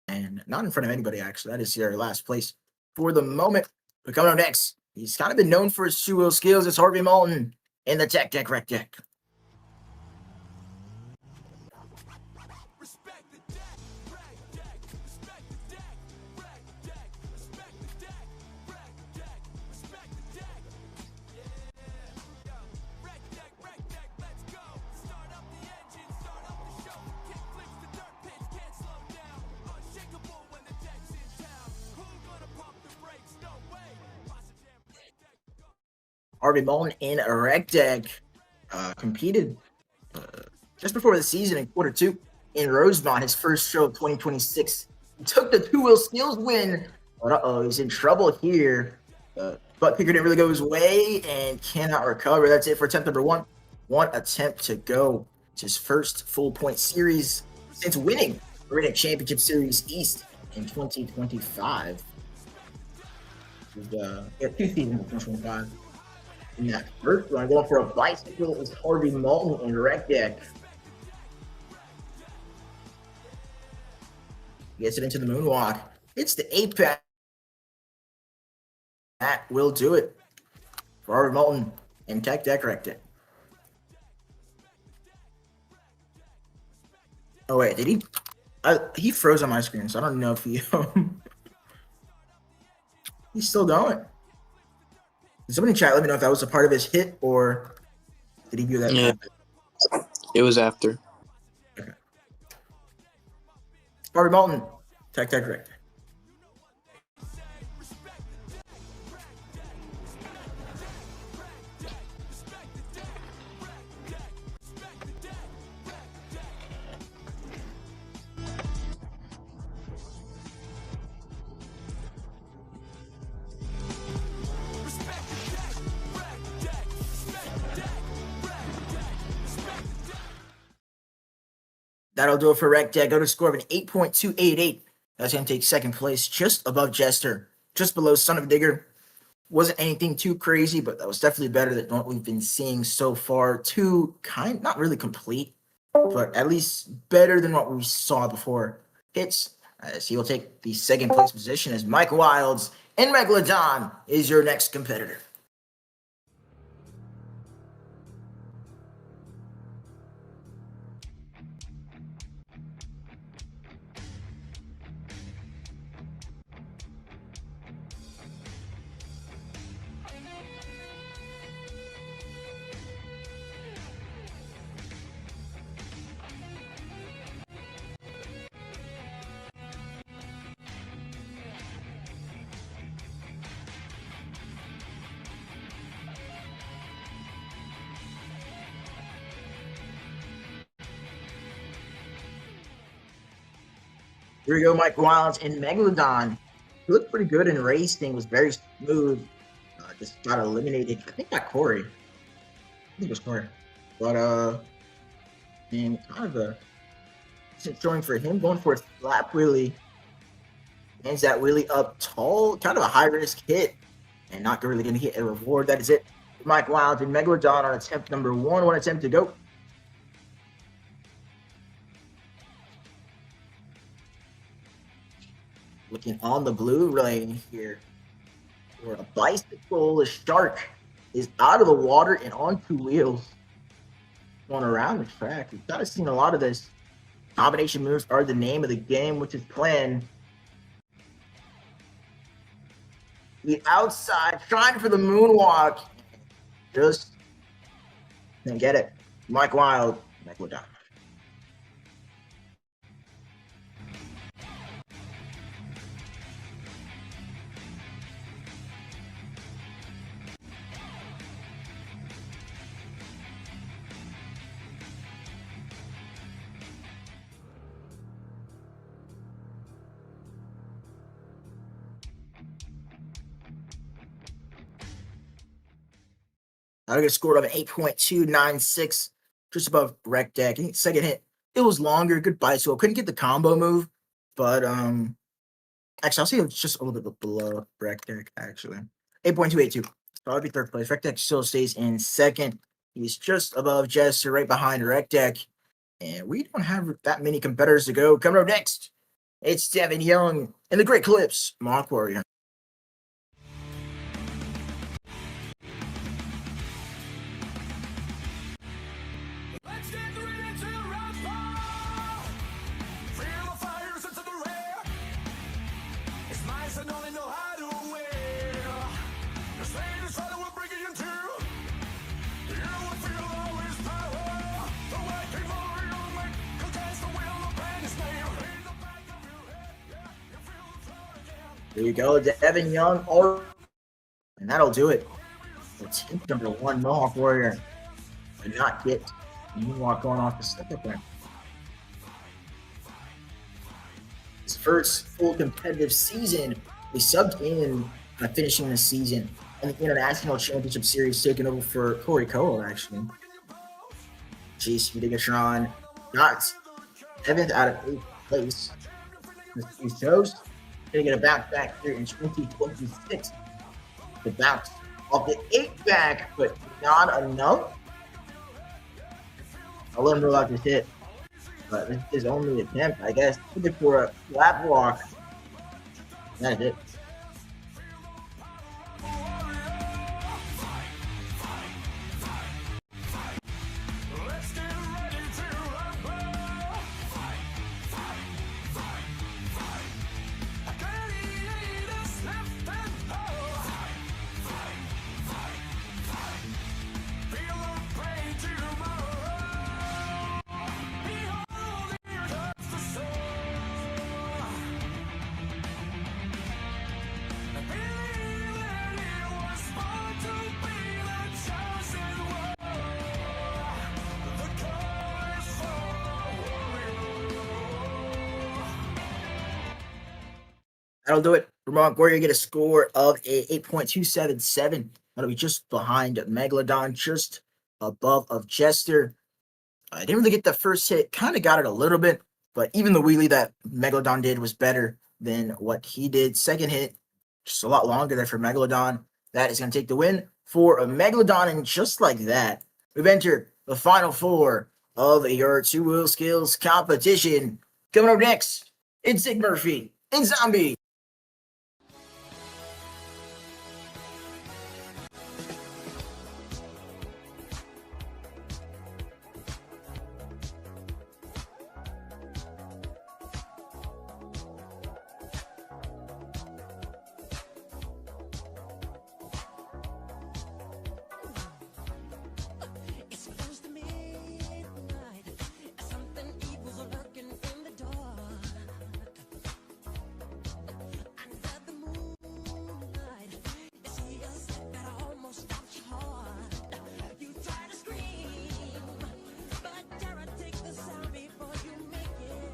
And not in front of anybody, actually. That is your last place for the moment. But coming up next, he's kind of been known for his two-wheel skills. It's Harvey Moulton in the Tech Deck Rec Deck. Harvey Moulton in a Rec Deck competed just before the season in quarter 2 in Rosemont, his first show of 2026. He took the two-wheel skills win, but he's in trouble here. Butt kicker didn't really go his way and cannot recover. That's it for attempt number 1. One attempt to go. It's his first full point series since winning the Riddick Championship Series East in 2025. Yeah, 2 seasons in 2025. In that first one, going for a bicycle is Harvey Moulton in Rec Deck. Gets it into the moonwalk. It's the 8-pack. That will do it for Harvey Moulton in Tech Deck Rec Deck. Oh wait, did he? He froze on my screen, so I don't know if he. He's still going. Somebody in chat, let me know if that was a part of his hit or did he do that? Yeah, it was after. Okay. Harvey Moulton, Tech Deck Rec. That'll do it for Rec Deck. Go to a score of an 8.288. That's going to take second place, just above Jester, just below Son of a Digger. Wasn't anything too crazy, but that was definitely better than what we've been seeing so far. Not really complete, but at least better than what we saw before hits. As he will take the second place position as Mike Wilds and Megalodon is your next competitor. Here we go, Mike Wilds and Megalodon. He looked pretty good in racing, was very smooth. Just got eliminated, I think by Corey. I think it was Corey. But, and kind of a decent showing for him, going for a slap wheelie. Lands that wheelie up tall, kind of a high-risk hit, and not really going to get a reward. That is it. Mike Wilds and Megalodon on attempt number 1. One attempt to go. Looking on the blue lane here, where a bicycle, a shark, is out of the water and on 2 wheels. Going around the track. We've kind of seen a lot of this. Combination moves are the name of the game, which is planned. The outside, trying for the moonwalk. Just didn't get it. Mike Wild, Megalodon. I got scored of an 8.296, just above Rec Deck. I think second hit, it was longer, good bicycle. Couldn't get the combo move, but actually, I'll say it's just a little bit below Rec Deck, actually. 8.282. So I'll be third place. Rec Deck still stays in second. He's just above Jester, right behind Rec Deck. And we don't have that many competitors to go. Coming up next, it's Devin Young and the Great Clips, Mock Warrior. Let's get ready to rock ball. Feel the fires into the rear. It's nice and only know how to win. The stage is trying to bring you to. You will feel all his power. The waking warrior make against the will of pain is nail. In the back of your head, yeah, you feel the floor again. There you go, Devin Young. And that'll do it. The team number 1, Mohawk Warrior, did not get Moonwalk going off the second there. His first full competitive season, he subbed in finishing the season in the International Championship Series, taking over for Corey Cole, actually. JC Digatron got 7th out of 8th place. He chose to get a bounce back here in 2026. The bounce off the 8 back, but not enough. I'll let him roll out this hit, but this is only an attempt, I guess. Looking for a flat walk. That is it. Let's get ready to rock ball. Gladiators left and hold. Feel the pain tomorrow. Behold, here comes the soul. Believe that it was born to be the chosen one. The call is for That'll do it. Vermont Warrior get a score of a 8.277. That'll be just behind Megalodon, just above of Jester. I didn't really get the first hit. Kind of got it a little bit, but even the wheelie that Megalodon did was better than what he did. Second hit, just a lot longer there for Megalodon. That is going to take the win for a Megalodon, and just like that, we've entered the final 4 of your 2-wheel skills competition. Coming up next, it's Zig Murphy and Zombie. It's close to midnight. Something evil's lurking in the dark. Under the moonlight, it's a step that almost stops your heart. You try to scream, but terror takes the sound before you make it.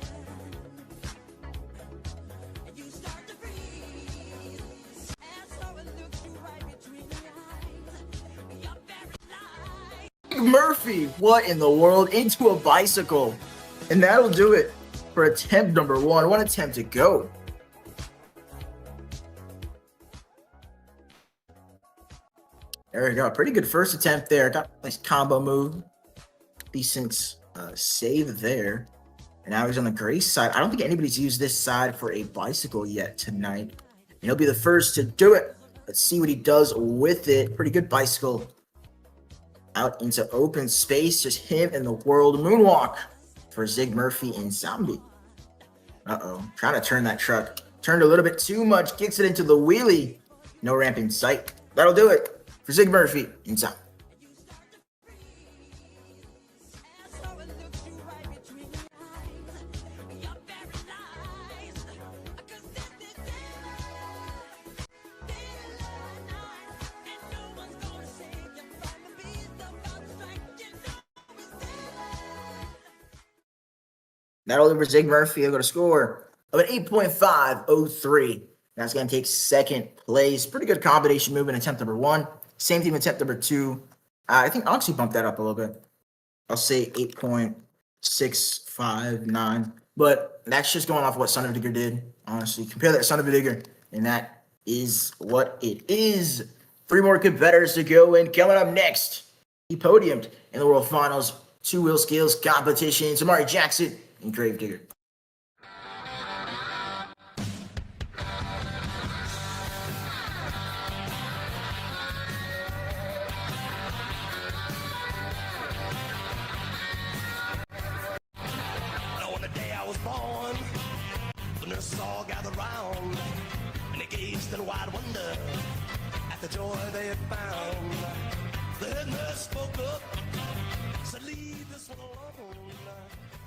And you start to freeze, and so it looks you right between the eyes. You're paralyzed. Murphy, what in the world? Into a bicycle. And that'll do it for attempt number 1. One attempt to go. There we go. Pretty good first attempt there. Got a nice combo move. Decent save there. And now he's on the gray side. I don't think anybody's used this side for a bicycle yet tonight. And he'll be the first to do it. Let's see what he does with it. Pretty good bicycle. Out into open space. Just him and the world moonwalk for Zig Murphy and Zombie. Uh-oh. Trying to turn that truck. Turned a little bit too much. Gets it into the wheelie. No ramp in sight. That'll do it for Zig Murphy and Zombie. That'll over Zig Murphy. He'll go to score of an 8.503. That's going to take second place. Pretty good combination move in attempt number 1. Same thing with attempt number 2. I think I'll actually bump that up a little bit. I'll say 8.659. But that's just going off what Son of a Digger did, honestly. Compare that to Son of a Digger, and that is what it is. 3 more competitors to go, and coming up next, He podiumed in the World Finals two-wheel skills competitions. Amari Jackson and Gravedigger. On the day I was born, the nurses all gathered round, and they gazed in wide wonder at the joy they had found. The head nurse spoke up, said, "Leave this one alone."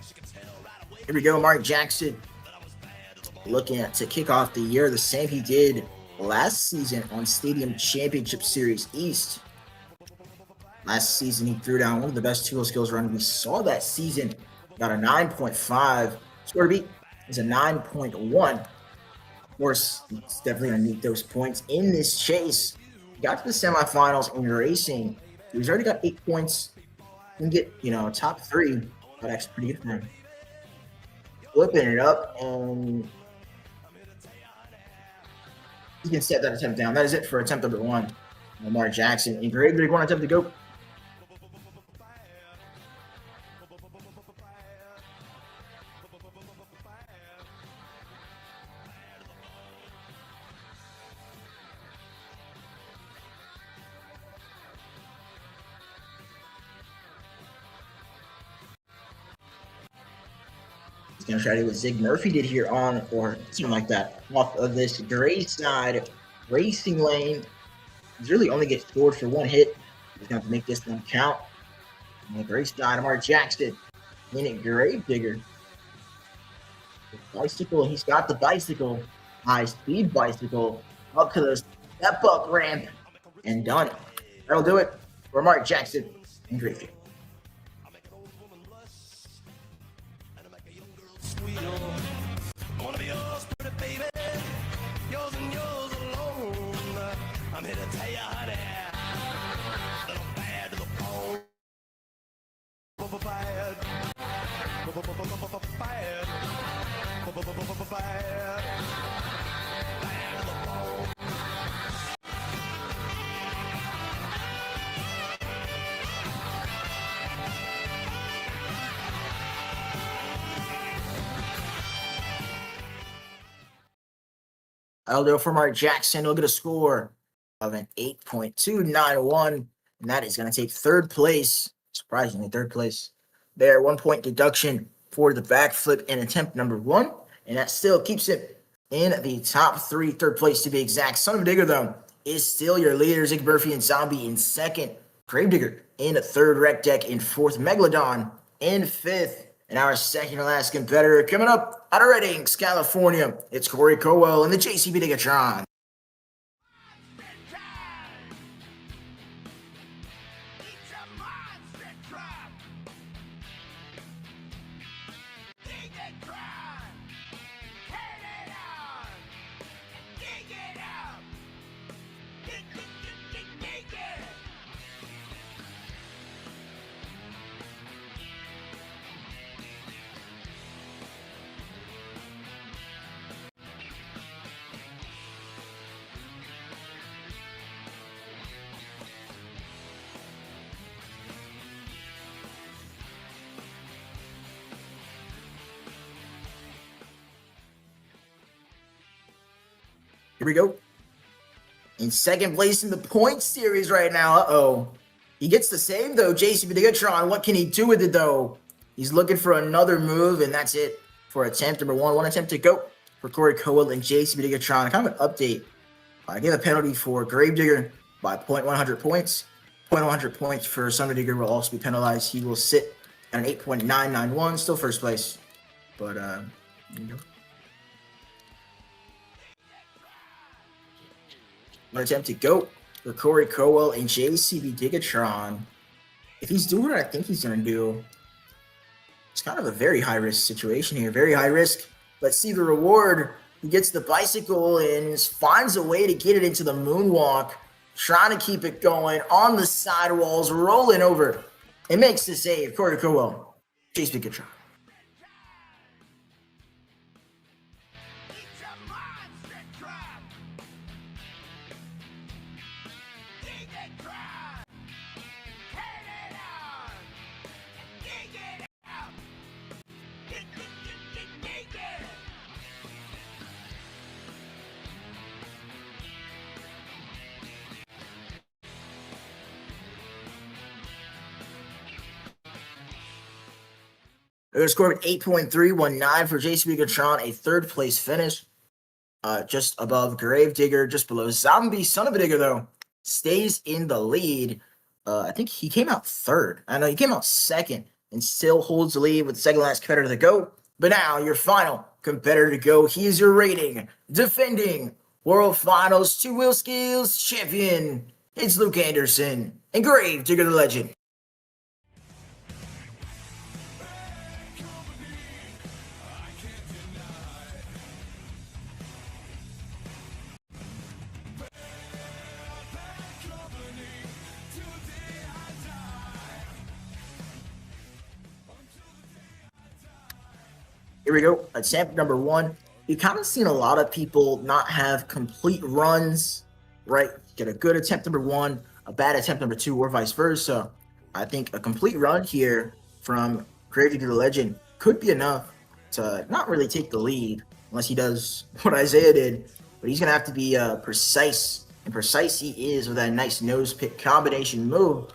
She could tell right away Here we go, Mark Jackson that I was bad to the bone. looking at to kick off the year the same he did last season on Stadium Championship Series East. Last season, he threw down one of the best two-wheel skills run we saw that season. Got a 9.5. Score to beat is a 9.1. Of course, he's definitely going to need those points in this chase. He got to the semifinals in racing. He's already got 8 points. He can get, top 3. That's actually pretty good for him. Flipping it up, and he can set that attempt down. That is it for attempt number 1. Lamar Jackson in grade, big one attempt to go. He's going to try to do what Zig Murphy did here on, or something like that, off of this gray side racing lane. He's really only gets scored for 1 hit. He's going to have to make this one count. And the gray side, Amar Jackson in it, Gravedigger. Bicycle, he's got the bicycle, high-speed bicycle, up to the step-up ramp, and done. That'll do it for Amar Jackson and Gravedigger. I make an old woman blush, and I make a young girl squeal. I wanna be yours, pretty baby, yours and yours alone. I'm here to tell you, honey, that I'm bad to the bone. Bad. Bad. Bad to the bone. That'll do it for Mark Jackson. Look at a score of an 8.291, and that is going to take third place. Surprisingly, third place. There, 1 point deduction for the backflip in attempt number 1, and that still keeps it in the top 3. Third place to be exact. Son of a Digger, though, is still your leader. Zig Murphy and Zombie in second. Gravedigger in third. Wreck Deck in fourth. Megalodon in fifth. And our second to last competitor coming up out of Red Inks, California, it's Corey Cowell and the JCB Digatron. It's a monster truck. Dig it, truck. Turn it on. Dig it up. Dig it. Here we go. In second place in the point series right now. Uh-oh. He gets the save, though. JCB Digatron, what can he do with it, though? He's looking for another move, and that's it for attempt number 1. 1 attempt to go for Corey Cowell and JCB Digatron. Kind of an update. I gave a penalty for Gravedigger by 0.100 points. 0.100 points for Son of a Digger will also be penalized. He will sit at an 8.991, still first place. But, there you go. 1 attempt to go for Corey Cowell and JCB Digatron. If he's doing what I think he's going to do, it's kind of a very high-risk situation here. Very high risk. Let's see the reward. He gets the bicycle and finds a way to get it into the moonwalk. Trying to keep it going on the sidewalls, rolling over. It makes the save. Corey Cowell, JCB Digatron. It's a monster truck. Dig it, truck. Turn Their score of 8.319 for JCB Gatron, a third place finish. Just above Gravedigger, just below Zombie. Son of a Digger, though, stays in the lead. I think he came out third. I know he came out second and still holds the lead with the second last competitor to go. But now your final competitor to go. He is your rating defending World Finals 2-wheel skills champion. It's Luke Anderson and Gravedigger the Legend. Here we go. Attempt number one. You've kind of seen a lot of people not have complete runs, right? Get a good attempt number one, a bad attempt number two, or vice versa. I think a complete run here from Gravedigger the Legend could be enough to not really take the lead unless he does what Isaiah did. But he's going to have to be precise. And precise he is with that nice nose pick combination move.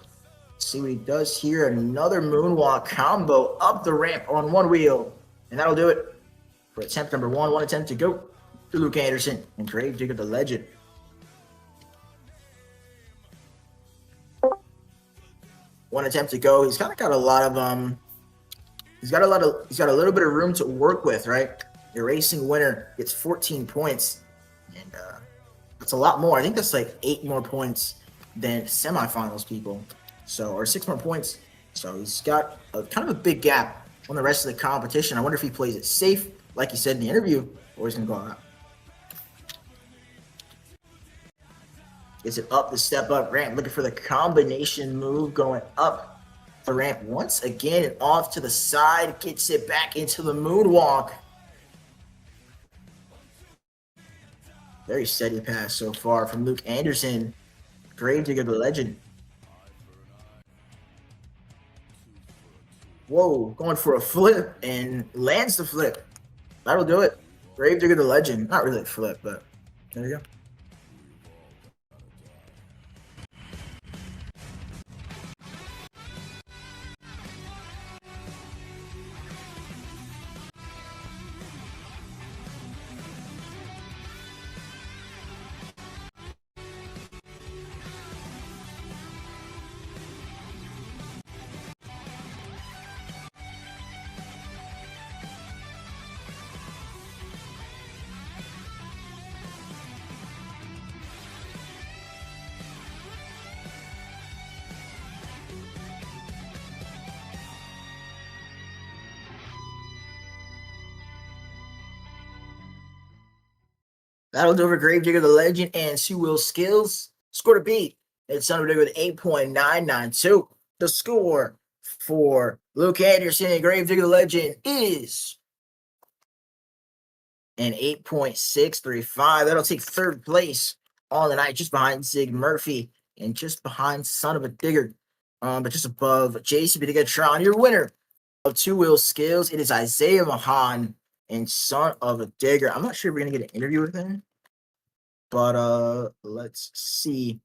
Let's see what he does here. Another moonwalk combo up the ramp on one wheel. And that'll do it for attempt number one. One attempt to go to Luke Anderson and Gravedigger the Legend. One attempt to go. He's kind of got a lot of he's got a little bit of room to work with, right? Your racing winner gets 14 points, and that's a lot more. I think that's like 8 more points than semifinals people, or 6 more points. So he's got kind of a big gap on the rest of the competition. I wonder if he plays it safe, like he said in the interview, or he's going to go out. Gets it up the step up ramp, looking for the combination move, going up the ramp once again and off to the side. Gets it back into the moonwalk. Very steady pass so far from Luke Anderson. Gravedigger the Legend. Whoa, going for a flip and lands the flip. That'll do it. Gravedigger the Legend. Not really a flip, but there you go. That'll do for Gravedigger the Legend and 2-wheel skills. Score to beat. It's Digger with 8.992. The score for Luke Anderson and Gravedigger the Legend is an 8.635. That'll take third place on the night, just behind Zig Murphy and just behind Son of a Digger. But just above JCB to Gatron. Your winner of 2-wheel skills, it is Isaiah Mahan and Son of a Digger. I'm not sure if we're gonna get an interview with him, but let's see.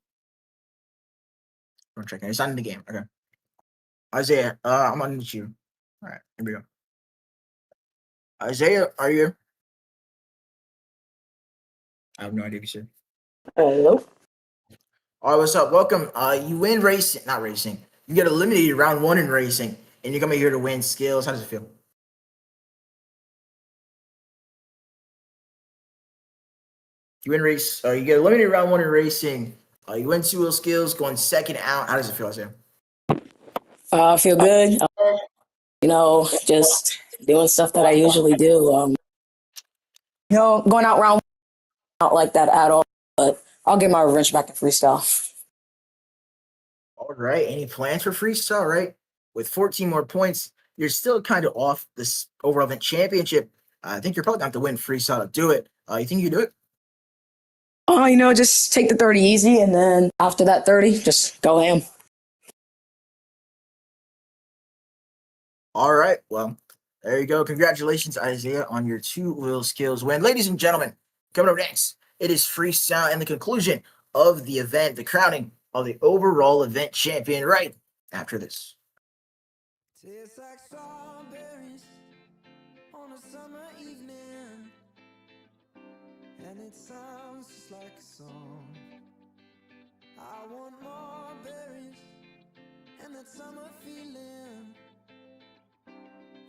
I'm checking. He's not in the game. Okay, Isaiah, I'm gonna meet you. All right, here we go. Isaiah, are you? I have no idea if you said. Hello. All right, what's up? Welcome. You win racing, not racing. You get eliminated round 1 in racing, and you're coming here to win skills. How does it feel? You win race. You get eliminated round 1 in racing. You win 2-wheel skills, going second out. How does it feel, Isaiah? I feel good. Just doing stuff that I usually do. Going out round not like that at all. But I'll get my revenge back in freestyle. All right. Any plans for freestyle? Right, with 14 more points, you're still kind of off this overall event championship. I think you're probably going to have to win freestyle to do it. You think you do it? Just take the 30 easy, and then after that 30, just go ham. All right. Well, there you go. Congratulations, Isaiah, on your 2-wheel skills win. Ladies and gentlemen, coming up next, it is freestyle and the conclusion of the event, the crowning of the overall event champion right after this. Tastes like strawberries. and it sounds just like a song. I want more berries and that summer feeling.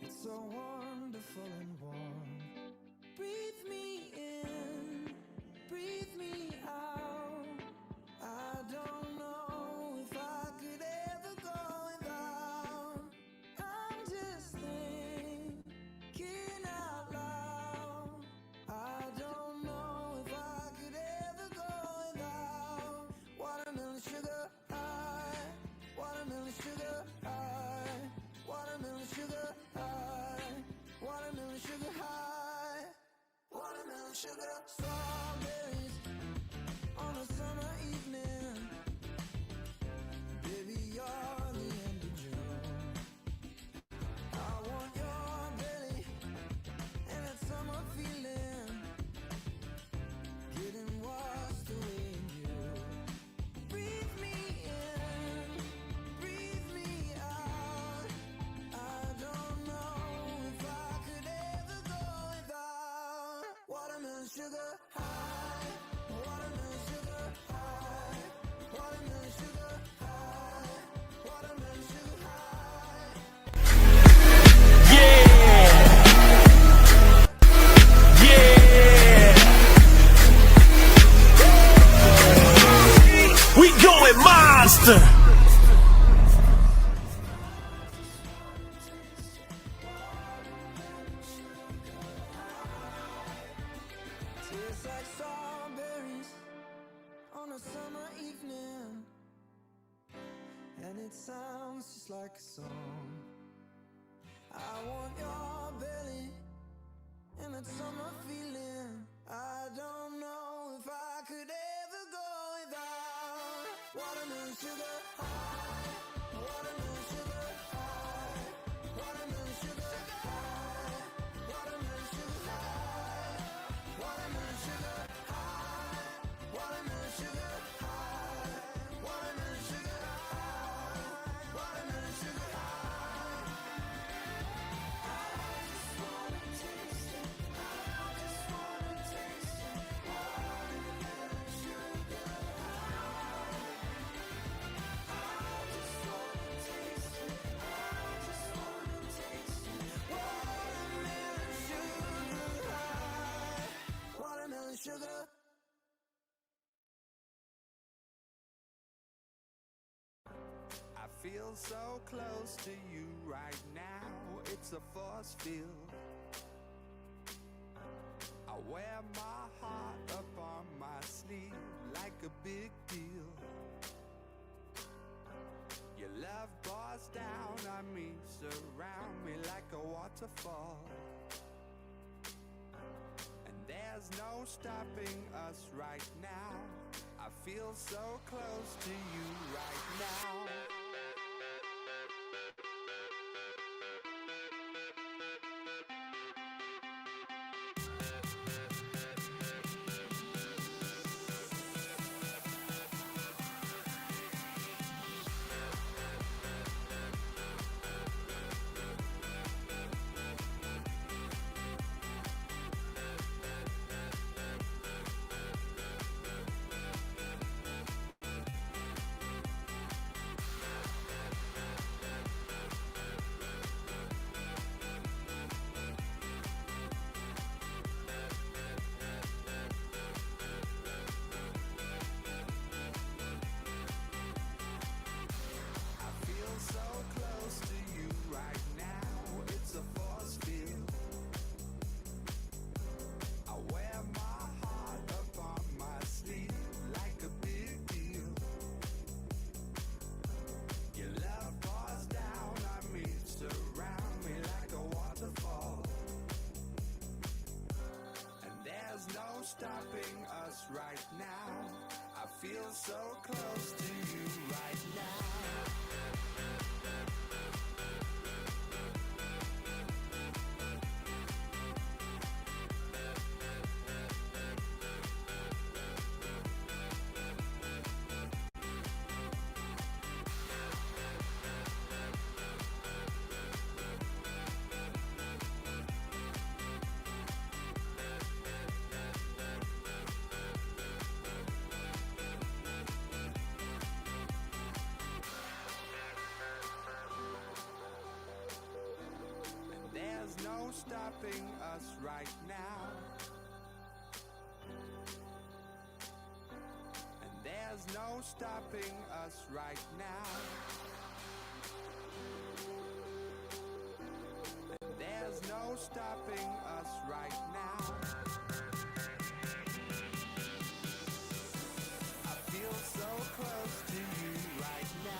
It's so wonderful and warm. Breathe me in, breathe me out. I don't know if I could ever go without. I'm just thinking out loud. I don't know if I could ever go without watermelon sugar high, watermelon sugar high, watermelon sugar high, watermelon sugar high, watermelon sugar. Strawberries on a summer evening. Baby, you're the end of June. I want your belly and that summer feeling, getting washed away in you. Breathe me in, breathe me out. I don't know if I could ever go without watermelon sugar high, watermelon sugar high, watermelon sugar high, watermelon sugar high. We going monster. Tastes like strawberries on a summer evening, and it sounds just like a song. I want your belly and that summer feeling. I don't know if I could ever go without watermelon sugar high, watermelon sugar high, watermelon sugar high, watermelon sugar high, watermelon sugar high, watermelon sugar high, watermelon sugar high, watermelon sugar high. Watermelon sugar. I feel so close to you right now. It's a force field. I wear my heart up on my sleeve like a big deal. Your love pours down on me, surround me like a waterfall. And there's no stopping us right now. I feel so close to you right now. Stopping us right now. I feel so close to you right now. stopping us right now. And there's no stopping us right now. And there's no stopping us right now. I feel so close to you right now.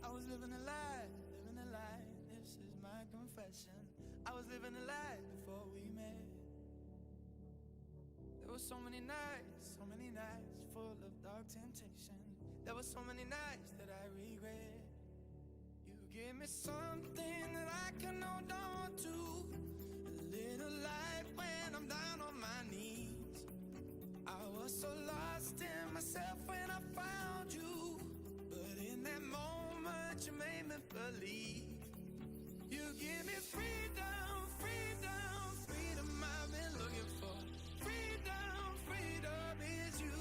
I was living a lie, this is my confession. I was living a lie before we met. There were so many nights full of dark temptation. There were so many nights that I regret. You gave me something that I can hold on to, a little light when I'm down on my knees. I was so lost in myself when I found you, but in that moment you made me believe. You give me freedom, freedom, freedom I've been looking for. Freedom, freedom is you.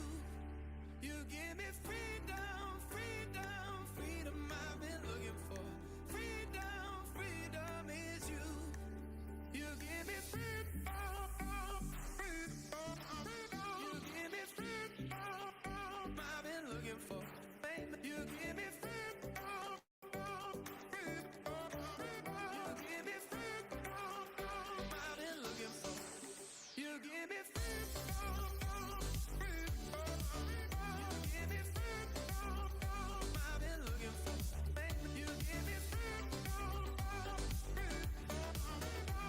You give me freedom, freedom, freedom I've been looking for. Freedom, freedom is you. You give me freedom, freedom, you give me freedom I've been looking for. You give me freedom, you give me freedom I've been looking for. You give me freedom, you give me freedom I've been looking for. You give me freedom,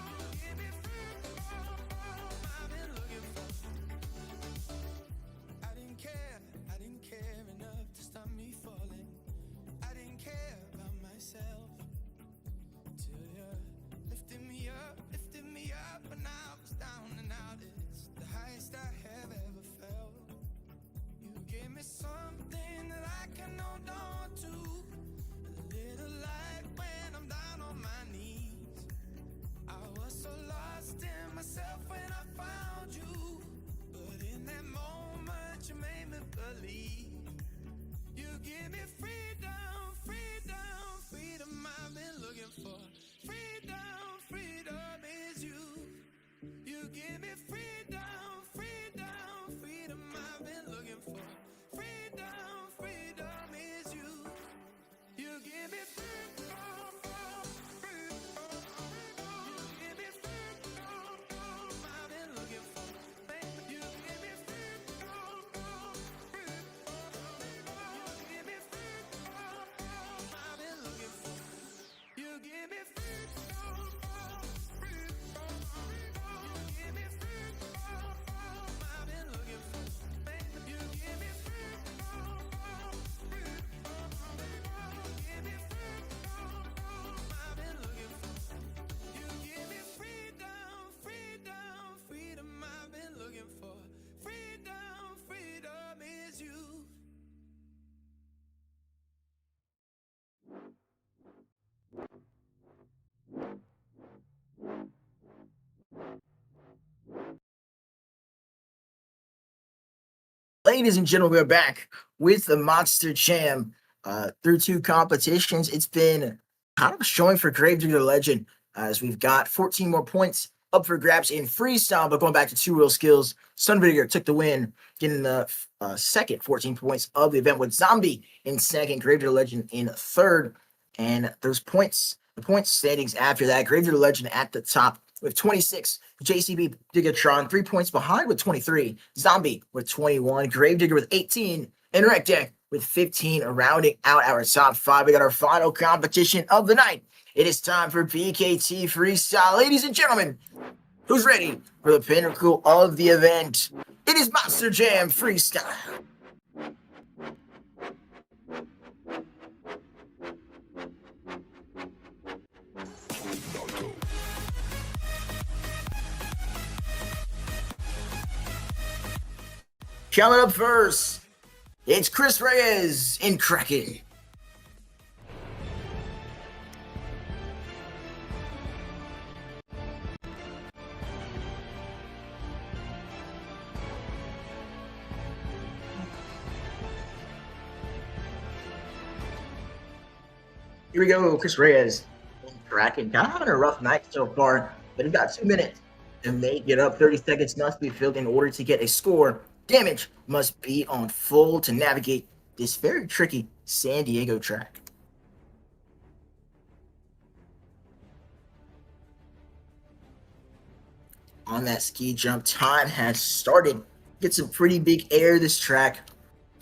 you give me freedom I've been looking for. I didn't care enough to stop me falling. I didn't care about myself till you lifted me up when I was down and out. It's the highest I have ever felt. You gave me something that I can hold on to, a little light when I'm down on my knees. I was so lost in myself when I found you, but in that moment you made me believe. You give me freedom, freedom, freedom I've been looking for. Freedom, freedom is you. You give me freedom, freedom, freedom I've been looking for. Freedom, freedom is you. You give me freedom, freedom, you give me freedom I've been looking for. You give me freedom, freedom, you give me freedom I've been looking for. You give me freedom, freedom, you give me freedom I've been looking for. You give me freedom, freedom, you give me freedom I've been looking for. You give me freedom, freedom, freedom I've been looking for. Freedom, freedom is you. Ladies and gentlemen, we're back with the Monster Jam. Through two competitions, it's been kind of showing for Gravedigger Legend, as we've got 14 more points up for grabs in freestyle. But going back to two real skills, Sunvinegar took the win, getting the second 14 points of the event, with Zombie in second, Gravedigger Legend in third. And those points, the point standings after that, Gravedigger Legend at the top with 26. JCB Digatron 3 points behind with 23. Zombie with 21. Gravedigger with 18. And Wreck Deck with 15. Rounding out our top 5. We got our final competition of the night. It is time for BKT Freestyle. Ladies and gentlemen, who's ready for the pinnacle of the event? It is Monster Jam Freestyle. Coming up first, it's Chris Reyes in Kraken. Here we go, Chris Reyes in Kraken. Kind of having a rough night so far, but he got 2 minutes to make it up. 30 seconds must be filled in order to get a score. Damage must be on full to navigate this very tricky San Diego track. On that ski jump, time has started. Get some pretty big air this track.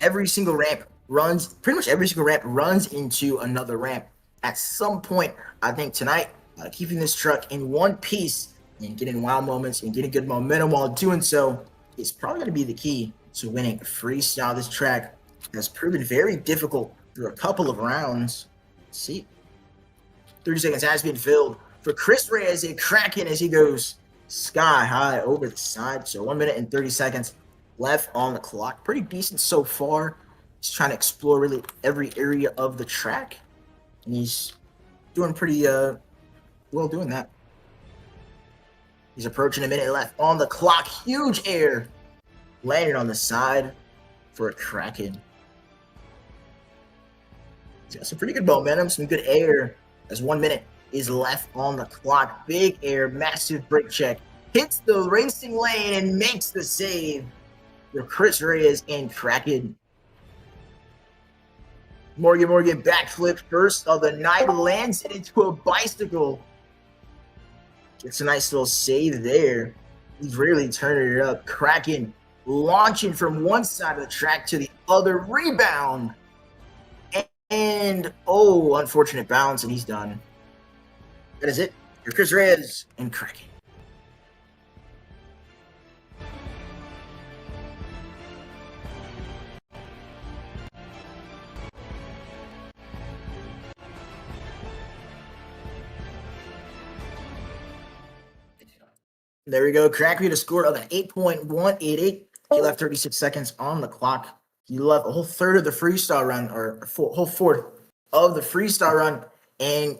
Every single ramp runs, pretty much every single ramp runs into another ramp. At some point, I think tonight, keeping this truck in one piece and getting wow moments and getting good momentum while doing so is probably going to be the key to winning Freestyle. This track has proven very difficult through a couple of rounds. Let's see, 30 seconds has been filled for Chris Reyes in Kraken as he goes sky high over the side. So 1 minute and 30 seconds left on the clock. Pretty decent so far. He's trying to explore really every area of the track, and he's doing pretty well doing that. He's approaching a minute left on the clock. Huge air landed on the side for a Kraken. He's got some pretty good momentum, some good air as 1 minute is left on the clock. Big air, massive brake check. Hits the racing lane and makes the save for Chris Reyes and Kraken. Morgan backflip first of the night, lands it into a bicycle. Gets a nice little save there. He's really turning it up. Kraken launching from one side of the track to the other. Rebound. And, oh, unfortunate bounce, and he's done. That is it for Chris Reyes and Kraken. There we go. Kraken had a score of an 8.188. He left 36 seconds on the clock. He left a whole third of the freestyle run, or whole fourth of the freestyle run. And,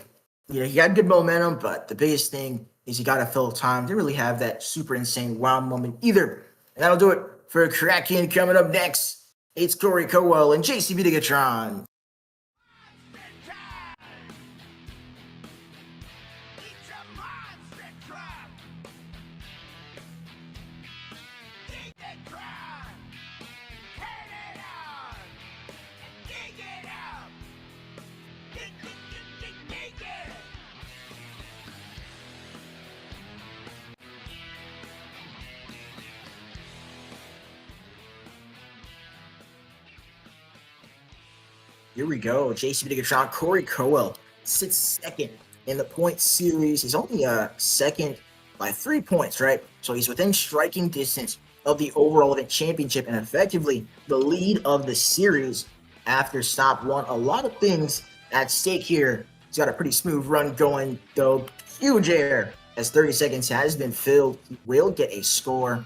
you know, he had good momentum, but the biggest thing is he got to fill time. Didn't really have that super insane wow moment either. And that'll do it for Kraken. Coming up next, it's Corey Cowell and JCB Digatron. Here we go. JCB Digatron. Corey Cowell sits second in the point series. He's only second by 3 points, right? So he's within striking distance of the overall event championship and effectively the lead of the series after stop one. A lot of things at stake here. He's got a pretty smooth run going, though. Huge air as 30 seconds has been filled. He will get a score.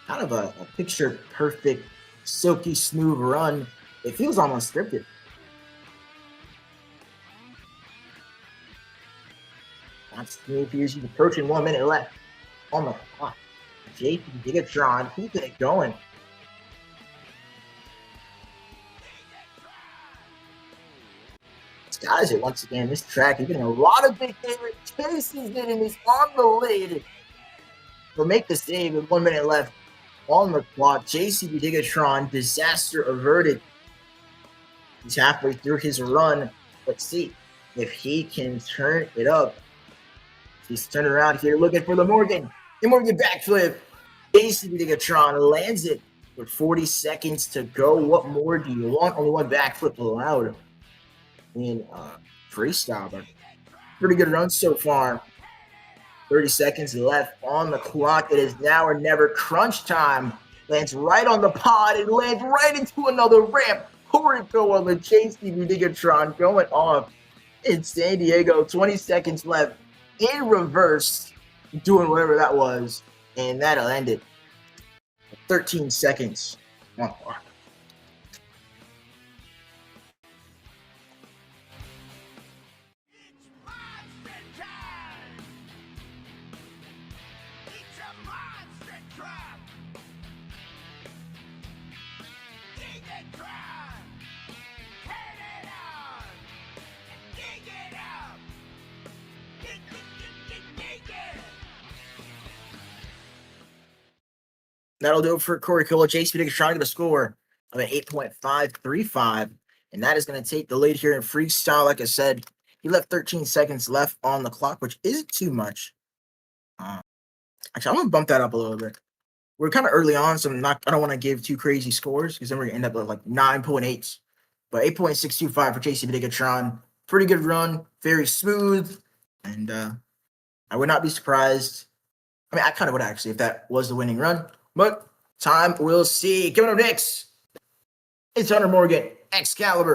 Kind of a picture perfect, silky smooth run. It feels almost scripted. That's smooth. He's approaching 1 minute left on the clock. JP Digatron, keeping it going. Skies it once again. This track, he's getting a lot of big favorite chases in, and he's on the lead. He'll make the save with 1 minute left on the clock. JCB Digatron, disaster averted. He's halfway through his run. Let's see if he can turn it up. He's turning around here looking for the Morgan. The Morgan backflip. JCB Digatron lands it with 40 seconds to go. What more do you want? Only one backflip allowed in freestyle, but pretty good run so far. 30 seconds left on the clock. It is now or never crunch time. Lands right on the pod and lands right into another ramp. Horico on the JCB Digatron going off in San Diego. 20 seconds left in reverse, doing whatever that was, and that'll end it. 13 seconds on the clock. That'll do it for Corey Cola. JCB trying to get a score of an 8.535, and that is going to take the lead here in freestyle. Like I said, he left 13 seconds left on the clock, which isn't too much. Actually, I'm going to bump that up a little bit. We're kind of early on, so I don't want to give too crazy scores because then we're going to end up with like 9.8s. But 8.625 for JCB Digatron. Pretty good run, very smooth, and I would not be surprised. I mean, I kind of would actually if that was the winning run. But time we'll see. Coming up next, it's Hunter Morgan, Excalibur.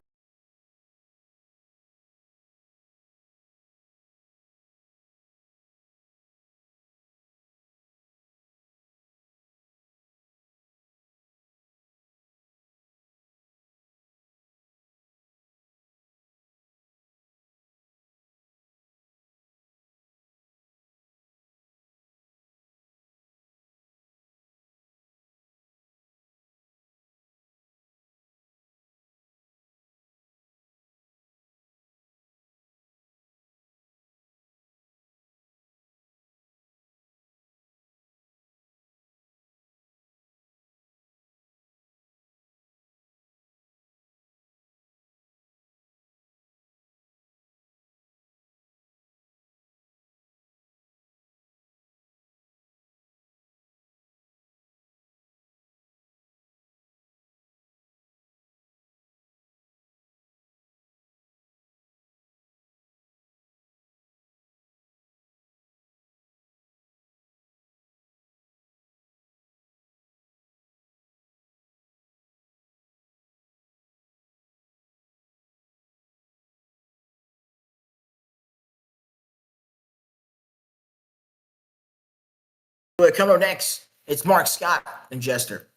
Coming up next, it's Mark Scott and Jester.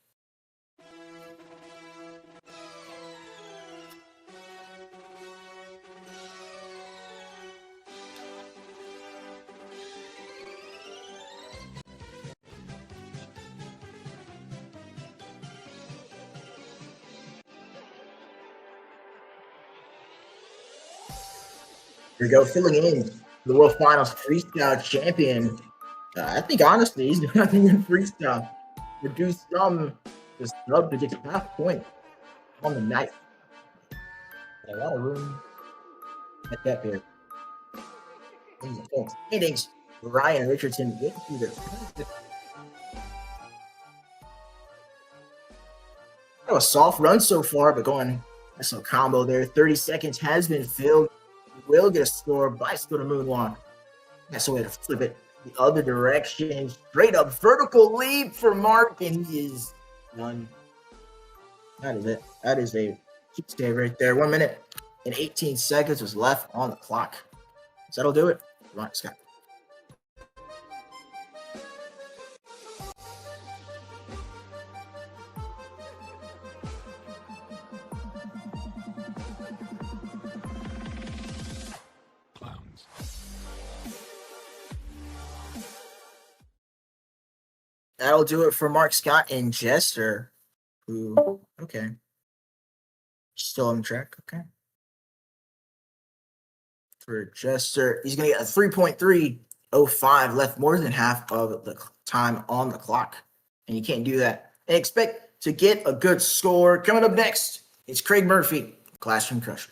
Here we go, filling in the World Finals Freestyle champion. I think honestly, he's nothing in freestyle. Reduced some just snub to get to half point on the night. A lot of room at that period. Innings, Ryan Richardson with the a soft run so far, but going that's a combo there. 30 seconds has been filled. Will get a score by Scooter Moonwalk. That's the way to flip it the other direction. Straight up vertical leap for Mark, and he is done. That is it. That is a keep stay right there. 1 minute and 18 seconds was left on the clock. So that'll do it. Mark Scott. That'll do it for Mark Scott and Jester, who, okay, still on track, okay. For Jester, he's going to get a 3.305 left, more than half of the time on the clock. And you can't do that. And expect to get a good score. Coming up next, it's Craig Murphy, Classroom Crusher.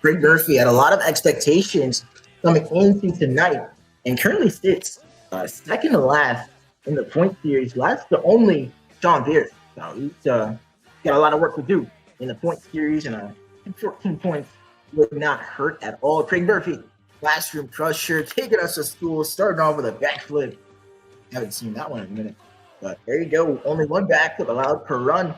Craig Murphy had a lot of expectations coming into tonight and currently sits second to last in the point series. Last to only Sean Pierce. So he's got a lot of work to do in the point series, and 14 points would not hurt at all. Craig Murphy, classroom crusher, taking us to school, starting off with a backflip. Haven't seen that one in a minute, but there you go. Only one backflip allowed per run.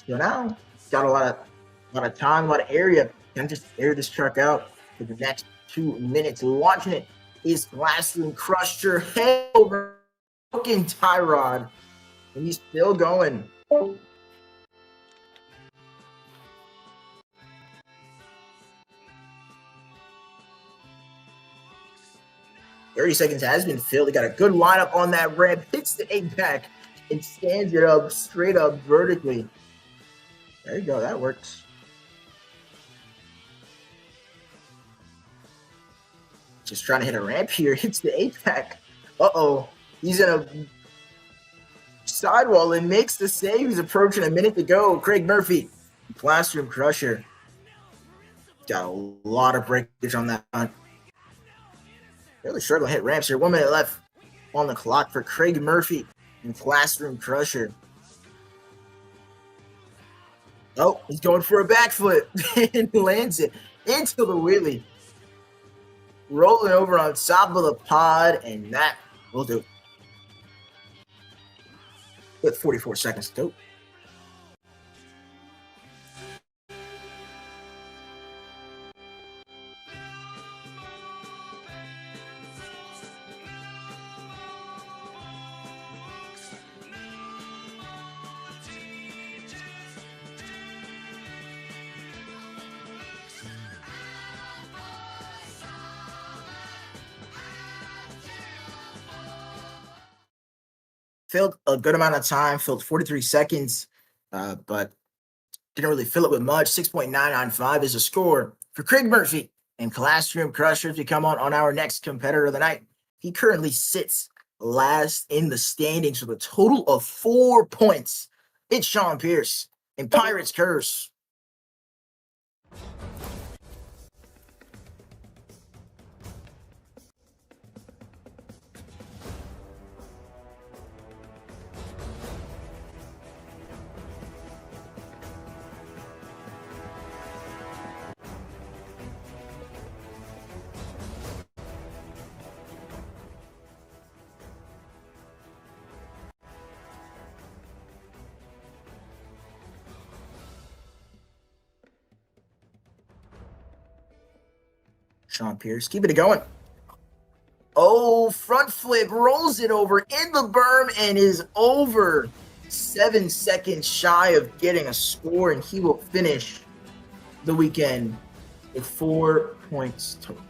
So now got a lot of time, a lot of area. Can just air this truck out for the next 2 minutes. Launching it is classroom crusher, head over fucking Tyrod, and he's still going. 30 seconds has been filled. He got a good lineup on that ramp, hits the 8-pack, and stands it up straight up vertically. There you go. That works. Just trying to hit a ramp here. Hits the 8-pack. Uh-oh. He's in a sidewall and makes the save. He's approaching a minute to go. Craig Murphy, classroom crusher. Got a lot of breakage on that one. Really struggling to hit ramps here. 1 minute left on the clock for Craig Murphy and classroom crusher. Oh, he's going for a backflip and lands it into the wheelie. Rolling over on top of the pod, and that will do. With 44 seconds to go. Filled a good amount of time, filled 43 seconds, but didn't really fill it with much. 6.995 is a score for Craig Murphy and classroom crushers. We come on our next competitor of the night. He currently sits last in the standings with a total of 4 points. It's Sean Pierce and Pirates Curse. Sean Pierce, keeping it going. Oh, front flip, rolls it over in the berm and is over. 7 seconds shy of getting a score, and he will finish the weekend with 4 points total.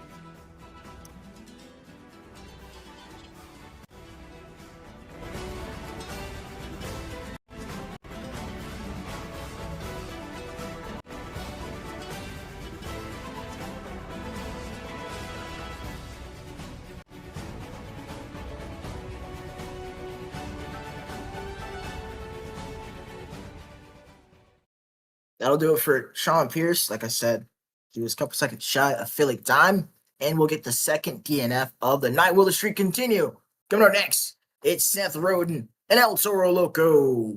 That'll do it for Sean Pierce. Like I said, he was a couple seconds shy of filling time, and we'll get the second DNF of the night. Will the streak continue? Coming up next, it's Seth Roden and El Toro Loco.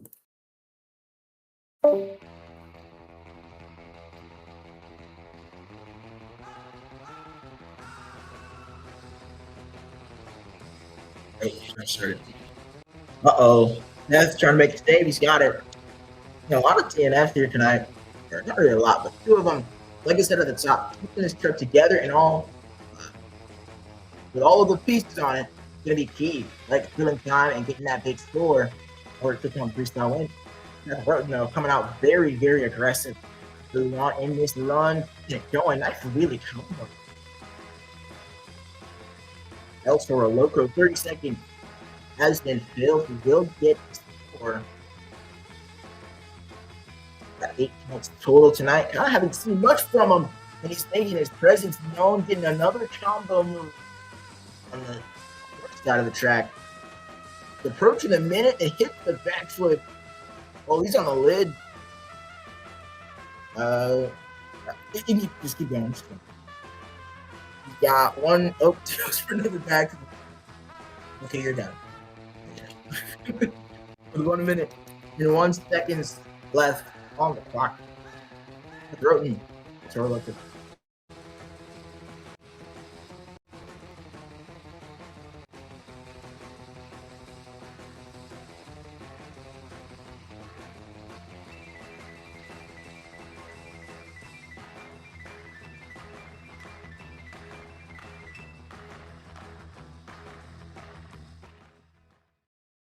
Uh-oh. Seth's trying to make a save. He's got it. A lot of DNFs here tonight. Not really a lot, but 2 of them, like I said at the top, keeping this trip together and all, with all of the pieces on it, it's going to be key. Like filling time and getting that big score, or taking on freestyle win. Coming out very, very aggressive. Really want in this run, get going. That's really cool. Else for a Loco, 30 seconds has been filled. We will get the score. Got 8 points total tonight. I haven't seen much from him, and he's making his presence known, getting another combo move on the first side of the track. Approaching a minute and hits the backflip. Oh, he's on the lid. Just keep going. Just keep going. You got one. Oh, just for another back. Okay, you're done. With 1 minute and 1 seconds left on the clock. Throatin. Sorry about this.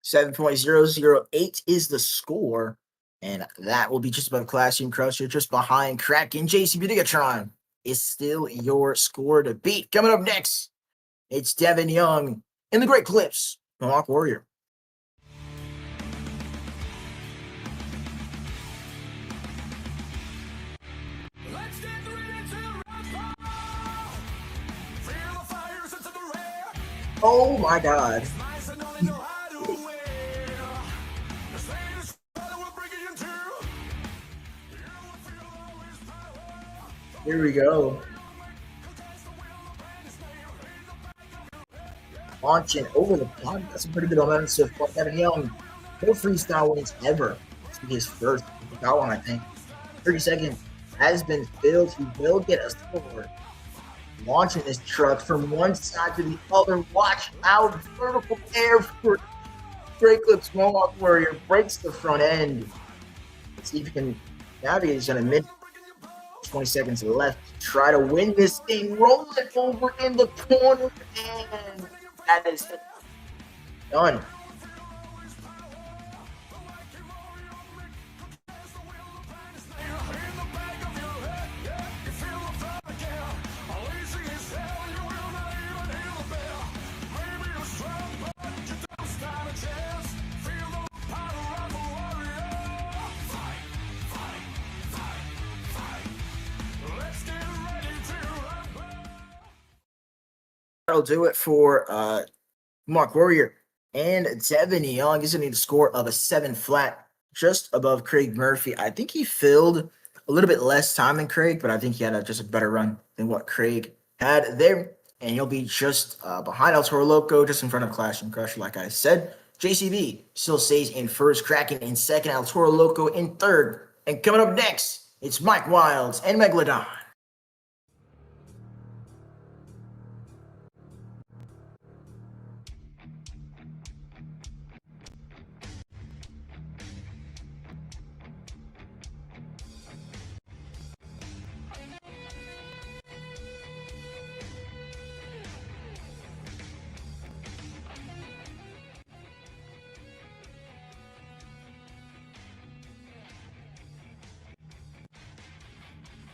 $7.008 is the score, and that will be just above Classroom Crusher, just behind Kraken. JCB Digatron is still your score to beat. Coming up next, it's Devin Young in the Great Clips, Mohawk Warrior. Let's get ready to rock. Feel the fires into the rare. Oh my God. Nice and only know how to wear. The same brother will bring it into. You will feel always power. Here we go. Launching over the pod. That's a pretty good momentum so far. Devin Young, no freestyle wins ever. This will be his first. He got one, I think. 30 seconds has been filled. He will get a score. Launching this truck from one side to the other. Watch out. Vertical air for Great Clips Mohawk Warrior. Breaks the front end. Let's see if he can navigate. He's going to mid. 20 seconds left to try to win this thing. Roll it over in the corner. And that is done. That'll do it for Mark Warrior. And Devin Young is going to need a score of a 7 flat, just above Craig Murphy. I think he filled a little bit less time than Craig, but I think he had just a better run than what Craig had there. And he'll be just behind El Toro Loco, just in front of Clashing Crusher, like I said. JCB still stays in first, Kraken in second, El Toro Loco in third. And coming up next, it's Mike Wilds and Megalodon.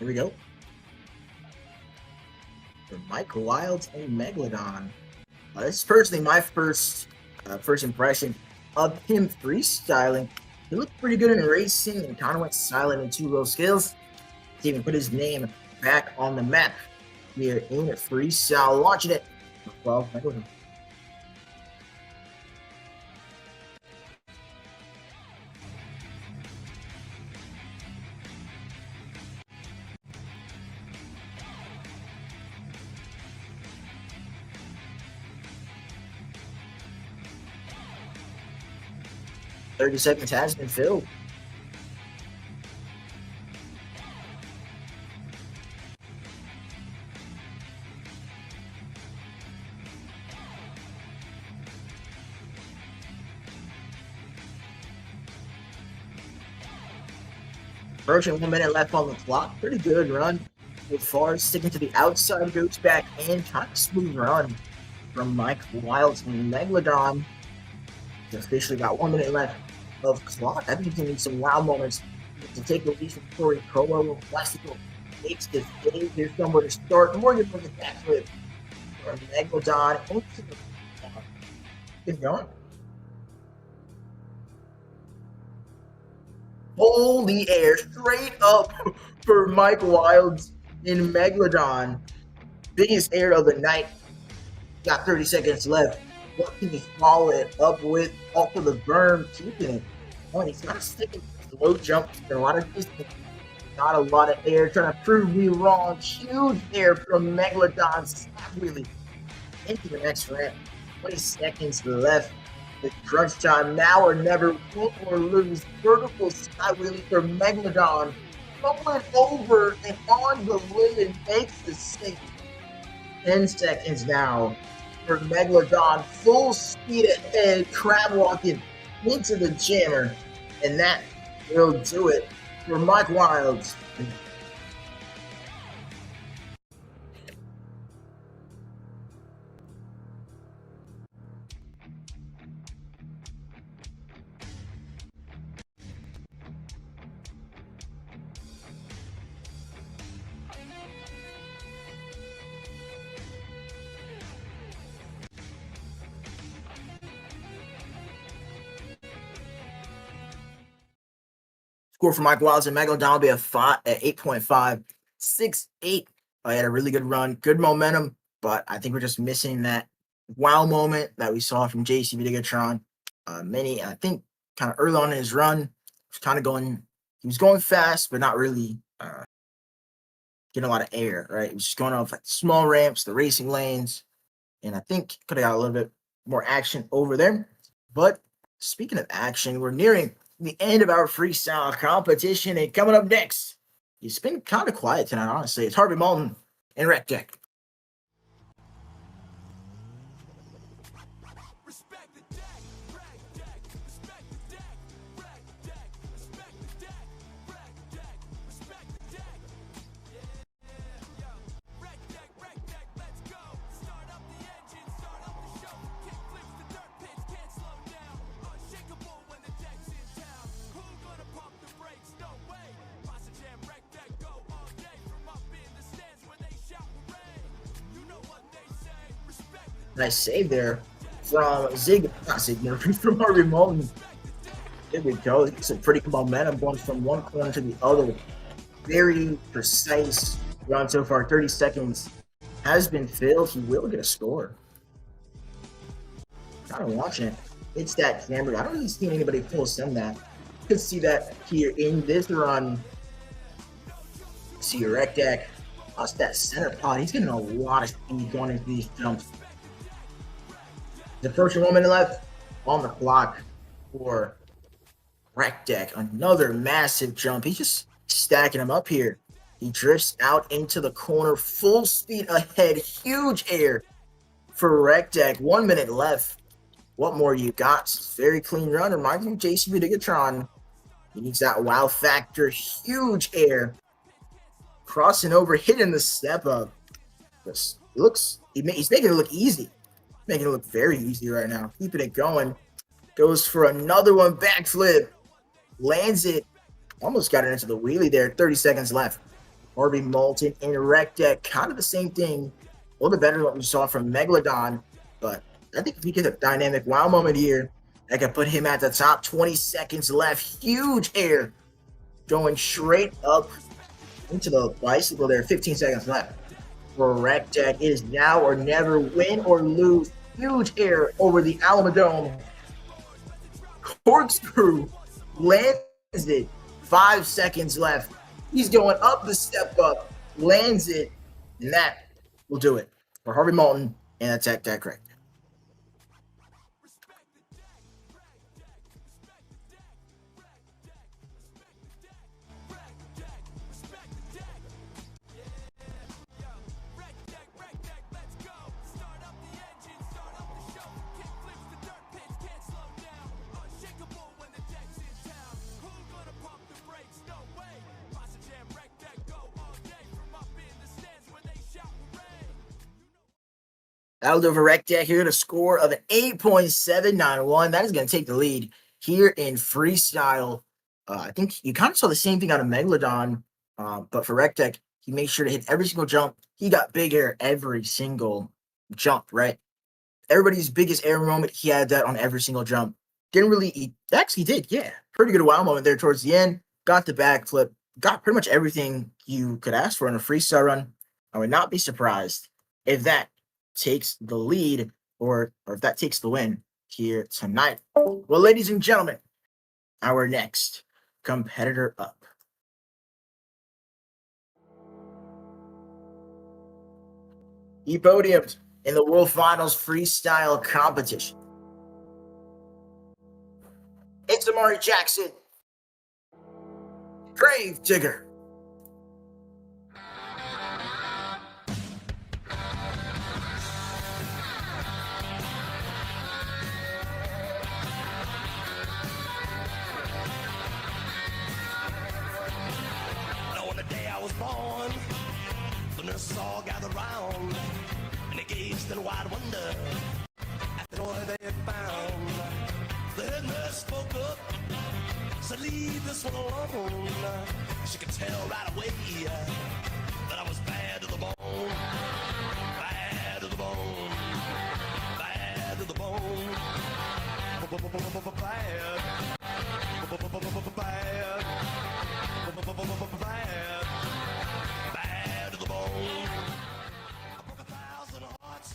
Here we go. For Mike Wilds and Megalodon. This is personally my first impression of him freestyling. He looked pretty good in racing and kind of went silent in 2 low skills. He even put his name back on the map here in freestyle, launching it. Well, Megalodon. 30 seconds has been filled. Approaching 1 minute left on the clock. Pretty good run so far. Sticking to the outside, goes back in. Kind of smooth run from Mike Wilds and Megalodon. He's officially got 1 minute left of clock. I think he's going to need some wow moments to take the lead from Corey Colo. Plastico makes the game. Here's somewhere to start. Morgan with the backflip from Megalodon. Good going. Holy air, straight up for Mike Wilds in Megalodon. Biggest air of the night. Got 30 seconds left. What can he follow it up with? Off of the berm, keeping it. Oh, he's got to stick it. Low jump, a lot of distance. Not a lot of air, trying to prove me wrong. Huge air from Megalodon. Snap wheelie into the next ramp. 20 seconds left. The crunch time, now or never, win or lose. Vertical sky wheelie for Megalodon. Going over and on the lid and makes the save. 10 seconds now for Megalodon. Full speed ahead, crab walking into the jammer. And that will do it for Mike Wilds. Score for Mike Wilds and Megalodon will be at 8.5, 6-8. I had a really good run, good momentum, but I think we're just missing that wow moment that we saw from JCB Digatron. I think kind of early on in his run, he was going fast, but not really getting a lot of air, right? He was just going off like small ramps, the racing lanes, and I think could have got a little bit more action over there. But speaking of action, we're nearing the end of our freestyle competition, and coming up next, it's been kind of quiet tonight, honestly. It's Harvey Moulton and Rec Deck. Nice save there from from Harvey Moulton. There we go. It's a pretty good momentum going from one corner to the other. Very precise run so far. 30 seconds has been filled. He will get a score. Kind of watching it. It's that camera. I don't really see anybody full send that. You can see that here in this run. See Rec Deck. Lost that center pod. He's getting a lot of speed going into these jumps. The first 1 minute left on the clock for Rec Deck. Another massive jump. He's just stacking them up here. He drifts out into the corner, full speed ahead, huge air for Rec Deck. 1 minute left. What more you got? Very clean run. Reminds me of JCB Digatron. He needs that wow factor, huge air. Crossing over, hitting the step up. He's making it look easy. Making it look very easy right now. Keeping it going. Goes for another one. Backflip. Lands it. Almost got it into the wheelie there. 30 seconds left. Harvey Moulton and Rec Deck. Kind of the same thing. A little bit better than what we saw from Megalodon. But I think if we get a dynamic wow moment here, that could put him at the top. 20 seconds left. Huge air. Going straight up into the bicycle there. 15 seconds left. For Rec Deck, it is now or never, win or lose. Huge air over the Alamodome. Corkscrew lands it. 5 seconds left. He's going up the step up, lands it, and that will do it for Harvey Moulton and Attack Deck Rec. That'll do for Rec Deck here at a score of an 8.791. That is going to take the lead here in freestyle. I think you kind of saw the same thing out of Megalodon, but for Rec Deck, he made sure to hit every single jump. He got big air every single jump, right? Everybody's biggest air moment, he had that on every single jump. He actually did, yeah. Pretty good wow moment there towards the end. Got the backflip. Got pretty much everything you could ask for in a freestyle run. I would not be surprised if that takes the lead or if that takes the win here tonight. Well, ladies and gentlemen, our next competitor up He podiumed in the World Finals freestyle competition. It's Amari Jackson, Grave Digger. On the day I was born, the nurses all gathered round and they gazed in wide wonder at the toy they had found. The head nurse spoke up, said, "Leave this one alone." She could tell right away that I was bad to the bone, bad to the bone, bad to the bone, bad, bad to the bone.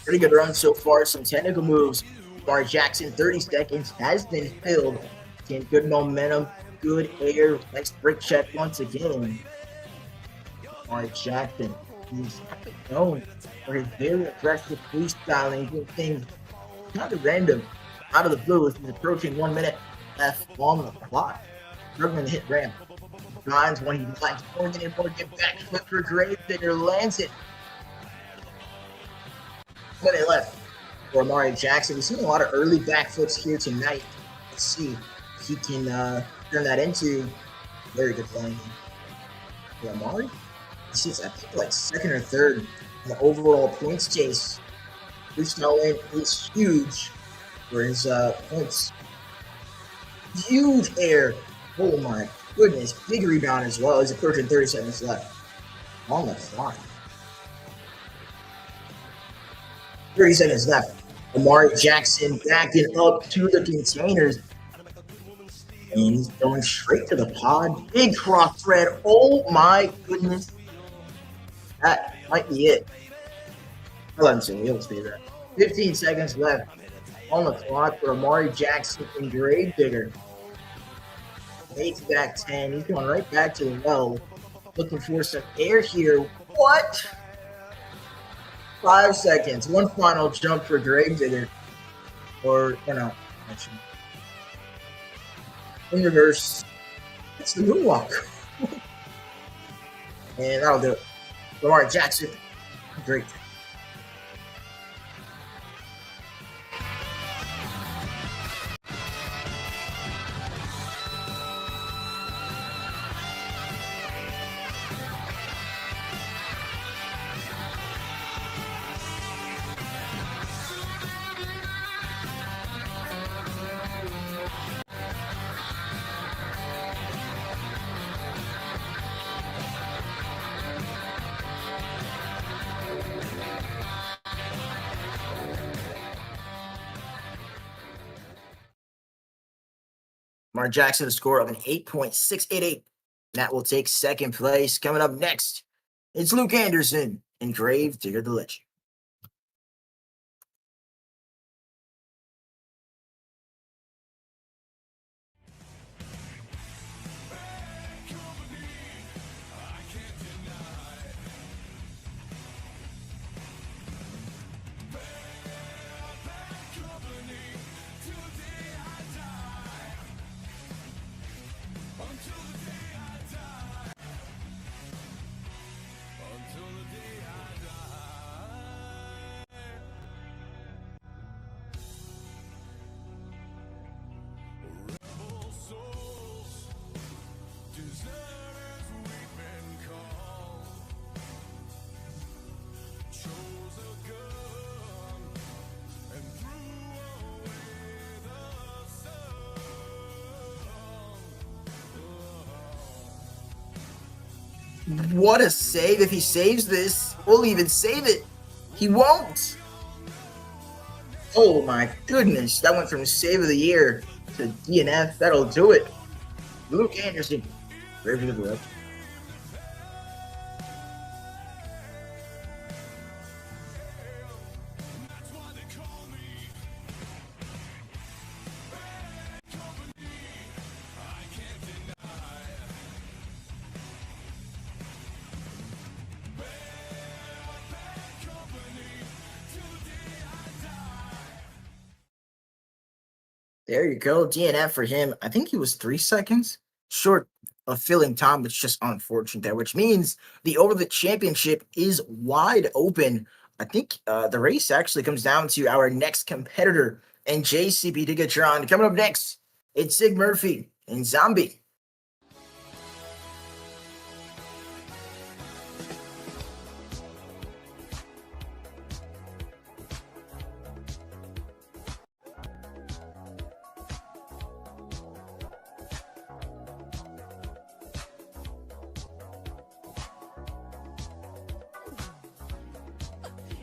Pretty good run so far. Some technical moves. Amari Jackson, 30 seconds, has been filled. Again, good momentum, good air. Nice break check once again. Amari Jackson, he's known for his very aggressive freestyling, doing things kind of random, out of the blue. He's approaching 1 minute left on the clock. Struggling to hit ramp. Grinds when he likes Morgan and Morgan backflip for Grave Digger, lands it. Minute left for Amari Jackson. We've seen a lot of early backflips here tonight. Let's see if he can turn that into very good landing. For Amari, this is, I think, like second or third in the overall points chase. Freestyle lane is huge for his points. Huge air. Oh my goodness. Big rebound as well. He's approaching 30 seconds left on the clock. 30 seconds left. Amari Jackson backing up to the containers. And he's going straight to the pod. Big cross thread. Oh my goodness. That might be it. 11 seconds. He'll stay there. 15 seconds left on the clock for Amari Jackson and Grave Digger. Takes back 10. He's going right back to the well. Looking for some air here. What? 5 seconds. One final jump for Grave Digger. Or not. In reverse. It's the moonwalk. And that'll do it. Lamar Jackson. Great. Lamar Jackson, a score of an 8.688. That will take second place. Coming up next, it's Luke Anderson and Grave Digger the Legend. What a save. If he saves this, we'll even save it. He won't. Oh my goodness. That went from save of the year to DNF. That'll do it. Luke Anderson. Very good work. There you go. DNF for him. I think he was 3 seconds short of filling time, which is just unfortunate there, which means the over the championship is wide open. I think the race actually comes down to our next competitor and JCP Tigatron. Coming up next, it's Sig Murphy and Zombie.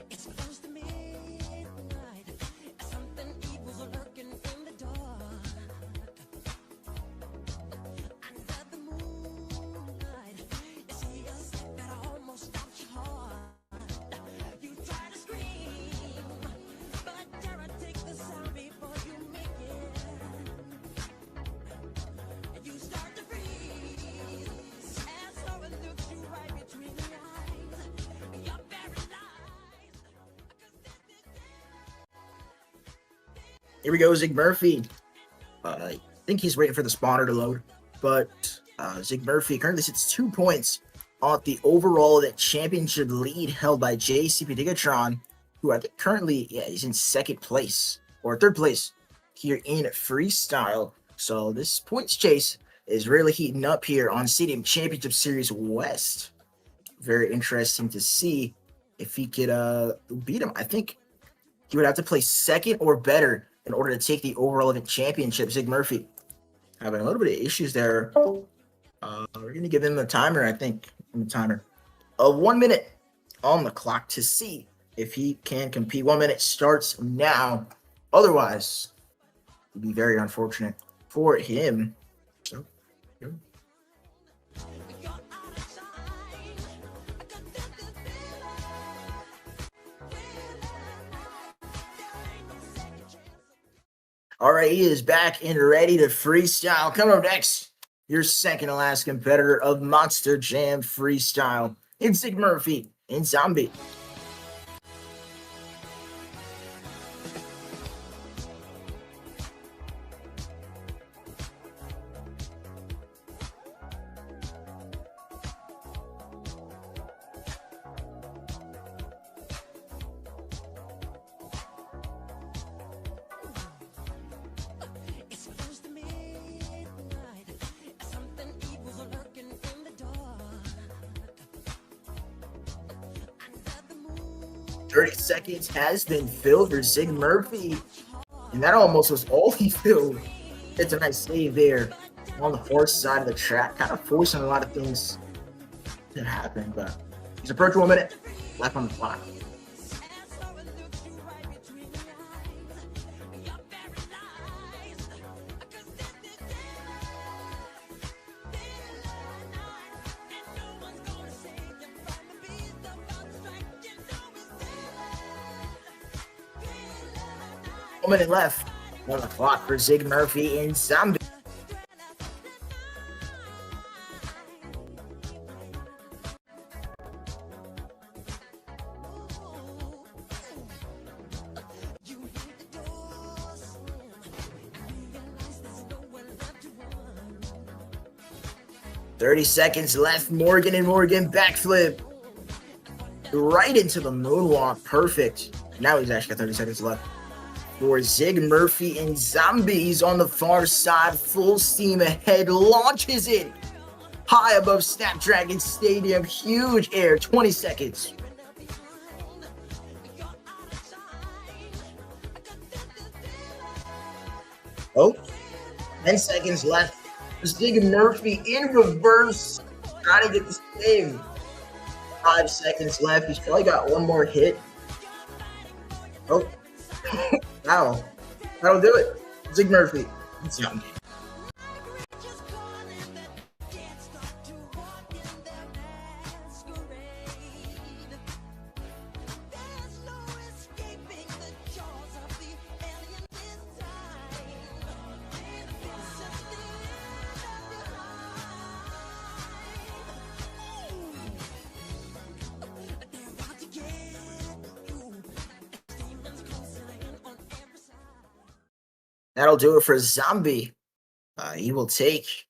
It's close to midnight. Something evil's lurking in the dark. Under the moonlight, you see a step that almost stops your heart. You try to scream, but terror takes the sound before you make it. And you start to freeze, and so it looks you right between the eyes. You're paralyzed. Here we go, Zig Murphy. I think he's waiting for the spawner to load, but Zig Murphy currently sits 2 points off the overall championship lead held by JCP Tigatron, who I think currently, he's in second place or third place here in Freestyle. So this points chase is really heating up here on Stadium Championship Series West. Very interesting to see if he could beat him. I think he would have to play second or better in order to take the overall event championship. Zig Murphy having a little bit of issues there. We're going to give him a timer, I think. A timer of 1 minute on the clock to see if he can compete. 1 minute starts now. Otherwise, it would be very unfortunate for him. So, here. All right, he is back and ready to freestyle. Coming up next, your second to last competitor of Monster Jam Freestyle. It's Zig Murphy and Zombie. It's close to midnight. Something evil's lurking in the dark. Under the moon. 30 seconds has been filled for Zig Murphy, and that almost was all he filled. It's a nice save there on the far side of the track, kind of forcing a lot of things to happen, but he's approaching 1 minute left on the clock. One minute left on the clock for Zig Murphy and Zombie. You hear the door slam. Realize there's nowhere left to run. 30 seconds left. Morgan and Morgan backflip right into the moonwalk. Perfect. Now he's actually got 30 seconds left. For Zig Murphy and Zombies on the far side, full steam ahead, launches it high above Snapdragon Stadium, huge air, 20 seconds. Oh, 10 seconds left. Zig Murphy in reverse, trying to get the save. 5 seconds left. He's probably got one more hit. Oh. Wow. That'll do it. Zig Murphy. Zombie. That'll do it for Zombie. He will take,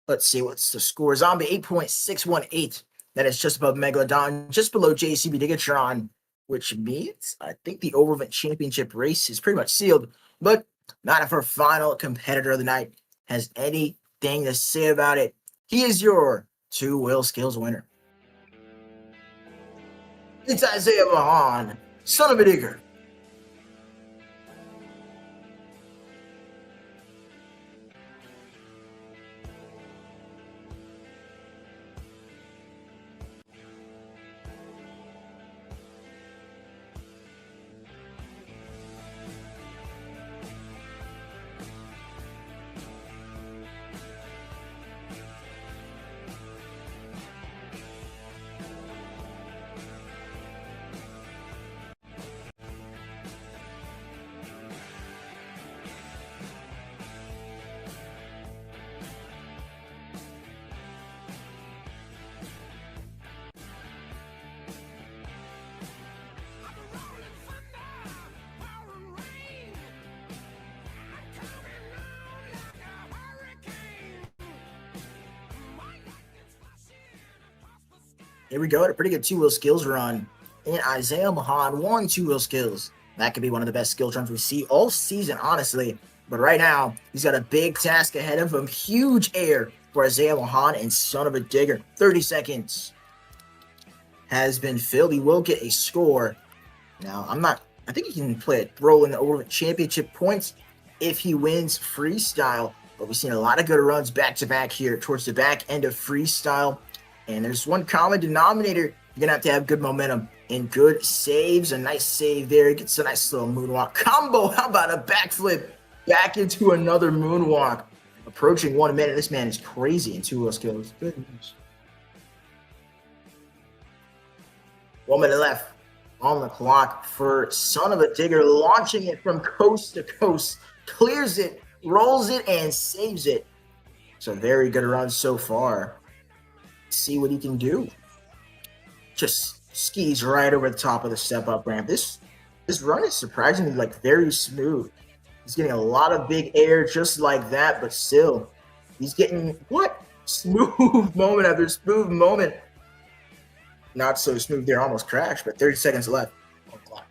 let's see, what's the score? Zombie 8.618. That is just above Megalodon, just below JCB Digatron, which means I think the Overevent Championship race is pretty much sealed. But not if our final competitor of the night has anything to say about it. He is your 2 wheel skills winner. It's Isaiah Mahan, son of a digger. Here we go at a pretty good 2 wheel skills run. And Isaiah Mahan won 2 wheel skills. That could be one of the best skill runs we see all season, honestly. But right now, he's got a big task ahead of him. Huge air for Isaiah Mahan and son of a digger. 30 seconds has been filled. He will get a score. Now, I think he can play a role in the Overevent Championship points if he wins Freestyle. But we've seen a lot of good runs back-to-back here towards the back end of Freestyle. And there's one common denominator. You're going to have good momentum and good saves. A nice save there. Gets a nice little moonwalk combo. How about a backflip back into another moonwalk? Approaching 1 minute. This man is crazy in 2 wheel skills. Goodness. 1 minute left on the clock for son of a digger. Launching it from coast to coast. Clears it, rolls it, and saves it. It's a very good run so far. See what he can do. Just skis right over the top of the step up ramp. This run is surprisingly very smooth. He's getting a lot of big air just like that, but still he's getting smooth moment after smooth moment. Not so smooth there, almost crashed, but 30 seconds left on the clock.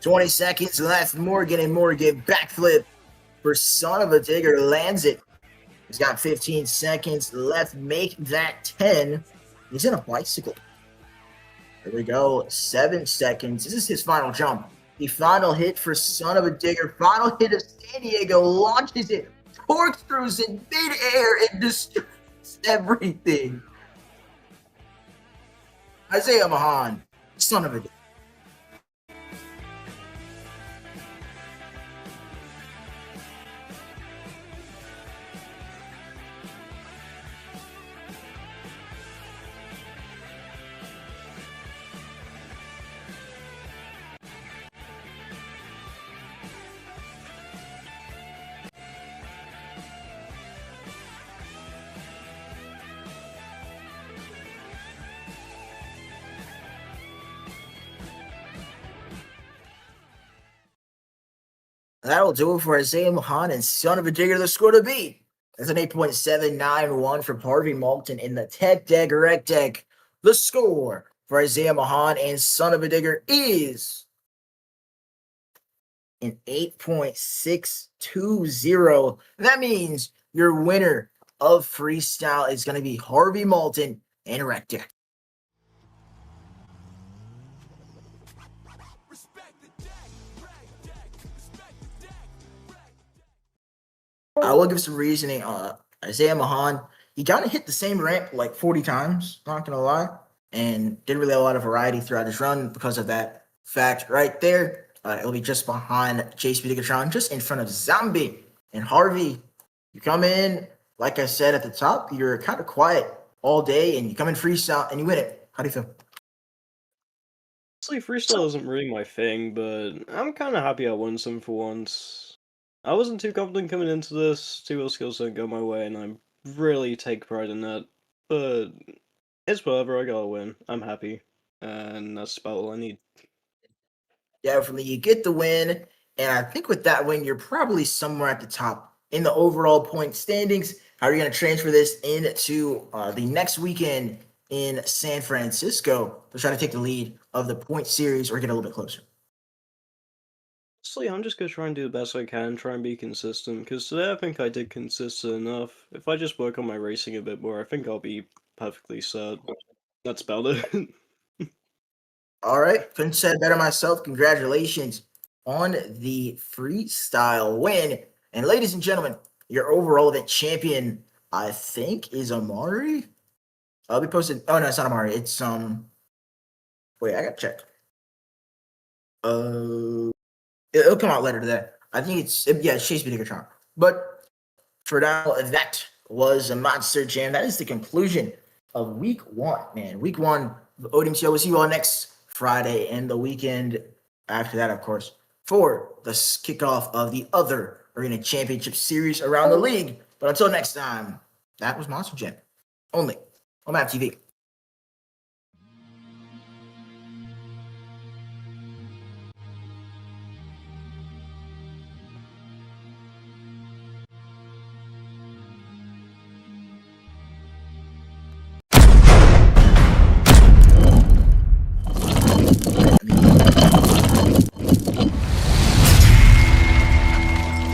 $20 seconds left. Morgan backflip for son of a digger. Lands it. He's got 15 seconds left. Make that 10. He's in a bicycle. There we go. 7 seconds. This is his final jump. The final hit for son of a digger. Final hit of San Diego. Launches it. Corkscrews in midair and destroys everything. Isaiah Mahan, son of a digger. That'll do it for Isaiah Mahan and son of a digger. The score to beat. That's an 8.791 from Harvey Malton in the Tech Deck Rec Deck. The score for Isaiah Mahan and son of a digger is an 8.620. That means your winner of Freestyle is going to be Harvey Malton and Rec Deck. I will give some reasoning. Isaiah Mahan, he kind of hit the same ramp 40 times, not going to lie, and didn't really have a lot of variety throughout his run because of that fact right there. It'll be just behind JCB Digatron, just in front of Zombie. And Harvey, you come in, like I said at the top, you're kind of quiet all day, and you come in Freestyle and you win it. How do you feel? Honestly, Freestyle isn't really my thing, but I'm kind of happy I won some for once. I wasn't too confident coming into this. 2 wheel skills don't go my way, and I really take pride in that. but it's whatever. I gotta win. I'm happy, and that's about all I need. Definitely, you get the win, and I think with that win, you're probably somewhere at the top in the overall point standings. How are you going to transfer this into the next weekend in San Francisco to try to take the lead of the point series or get a little bit closer? Honestly, I'm just gonna try and do the best I can, try and be consistent, because today I think I did consistent enough. If I just work on my racing a bit more, I think I'll be perfectly set. That's about it. All right, couldn't say it better myself. Congratulations on the freestyle win. And ladies and gentlemen, your overall event champion, I think, is Amari. I'll be posted. Oh no, it's not Amari. It's wait, I gotta check. It'll come out later today. I think it's Chase Bidigatron. But for now, that was a Monster Jam. That is the conclusion of week one, man. Week one of ODMTL. We'll see you all next Friday and the weekend after that, of course, for the kickoff of the other Arena Championship Series around the league. But until next time, that was Monster Jam. Only on Map TV.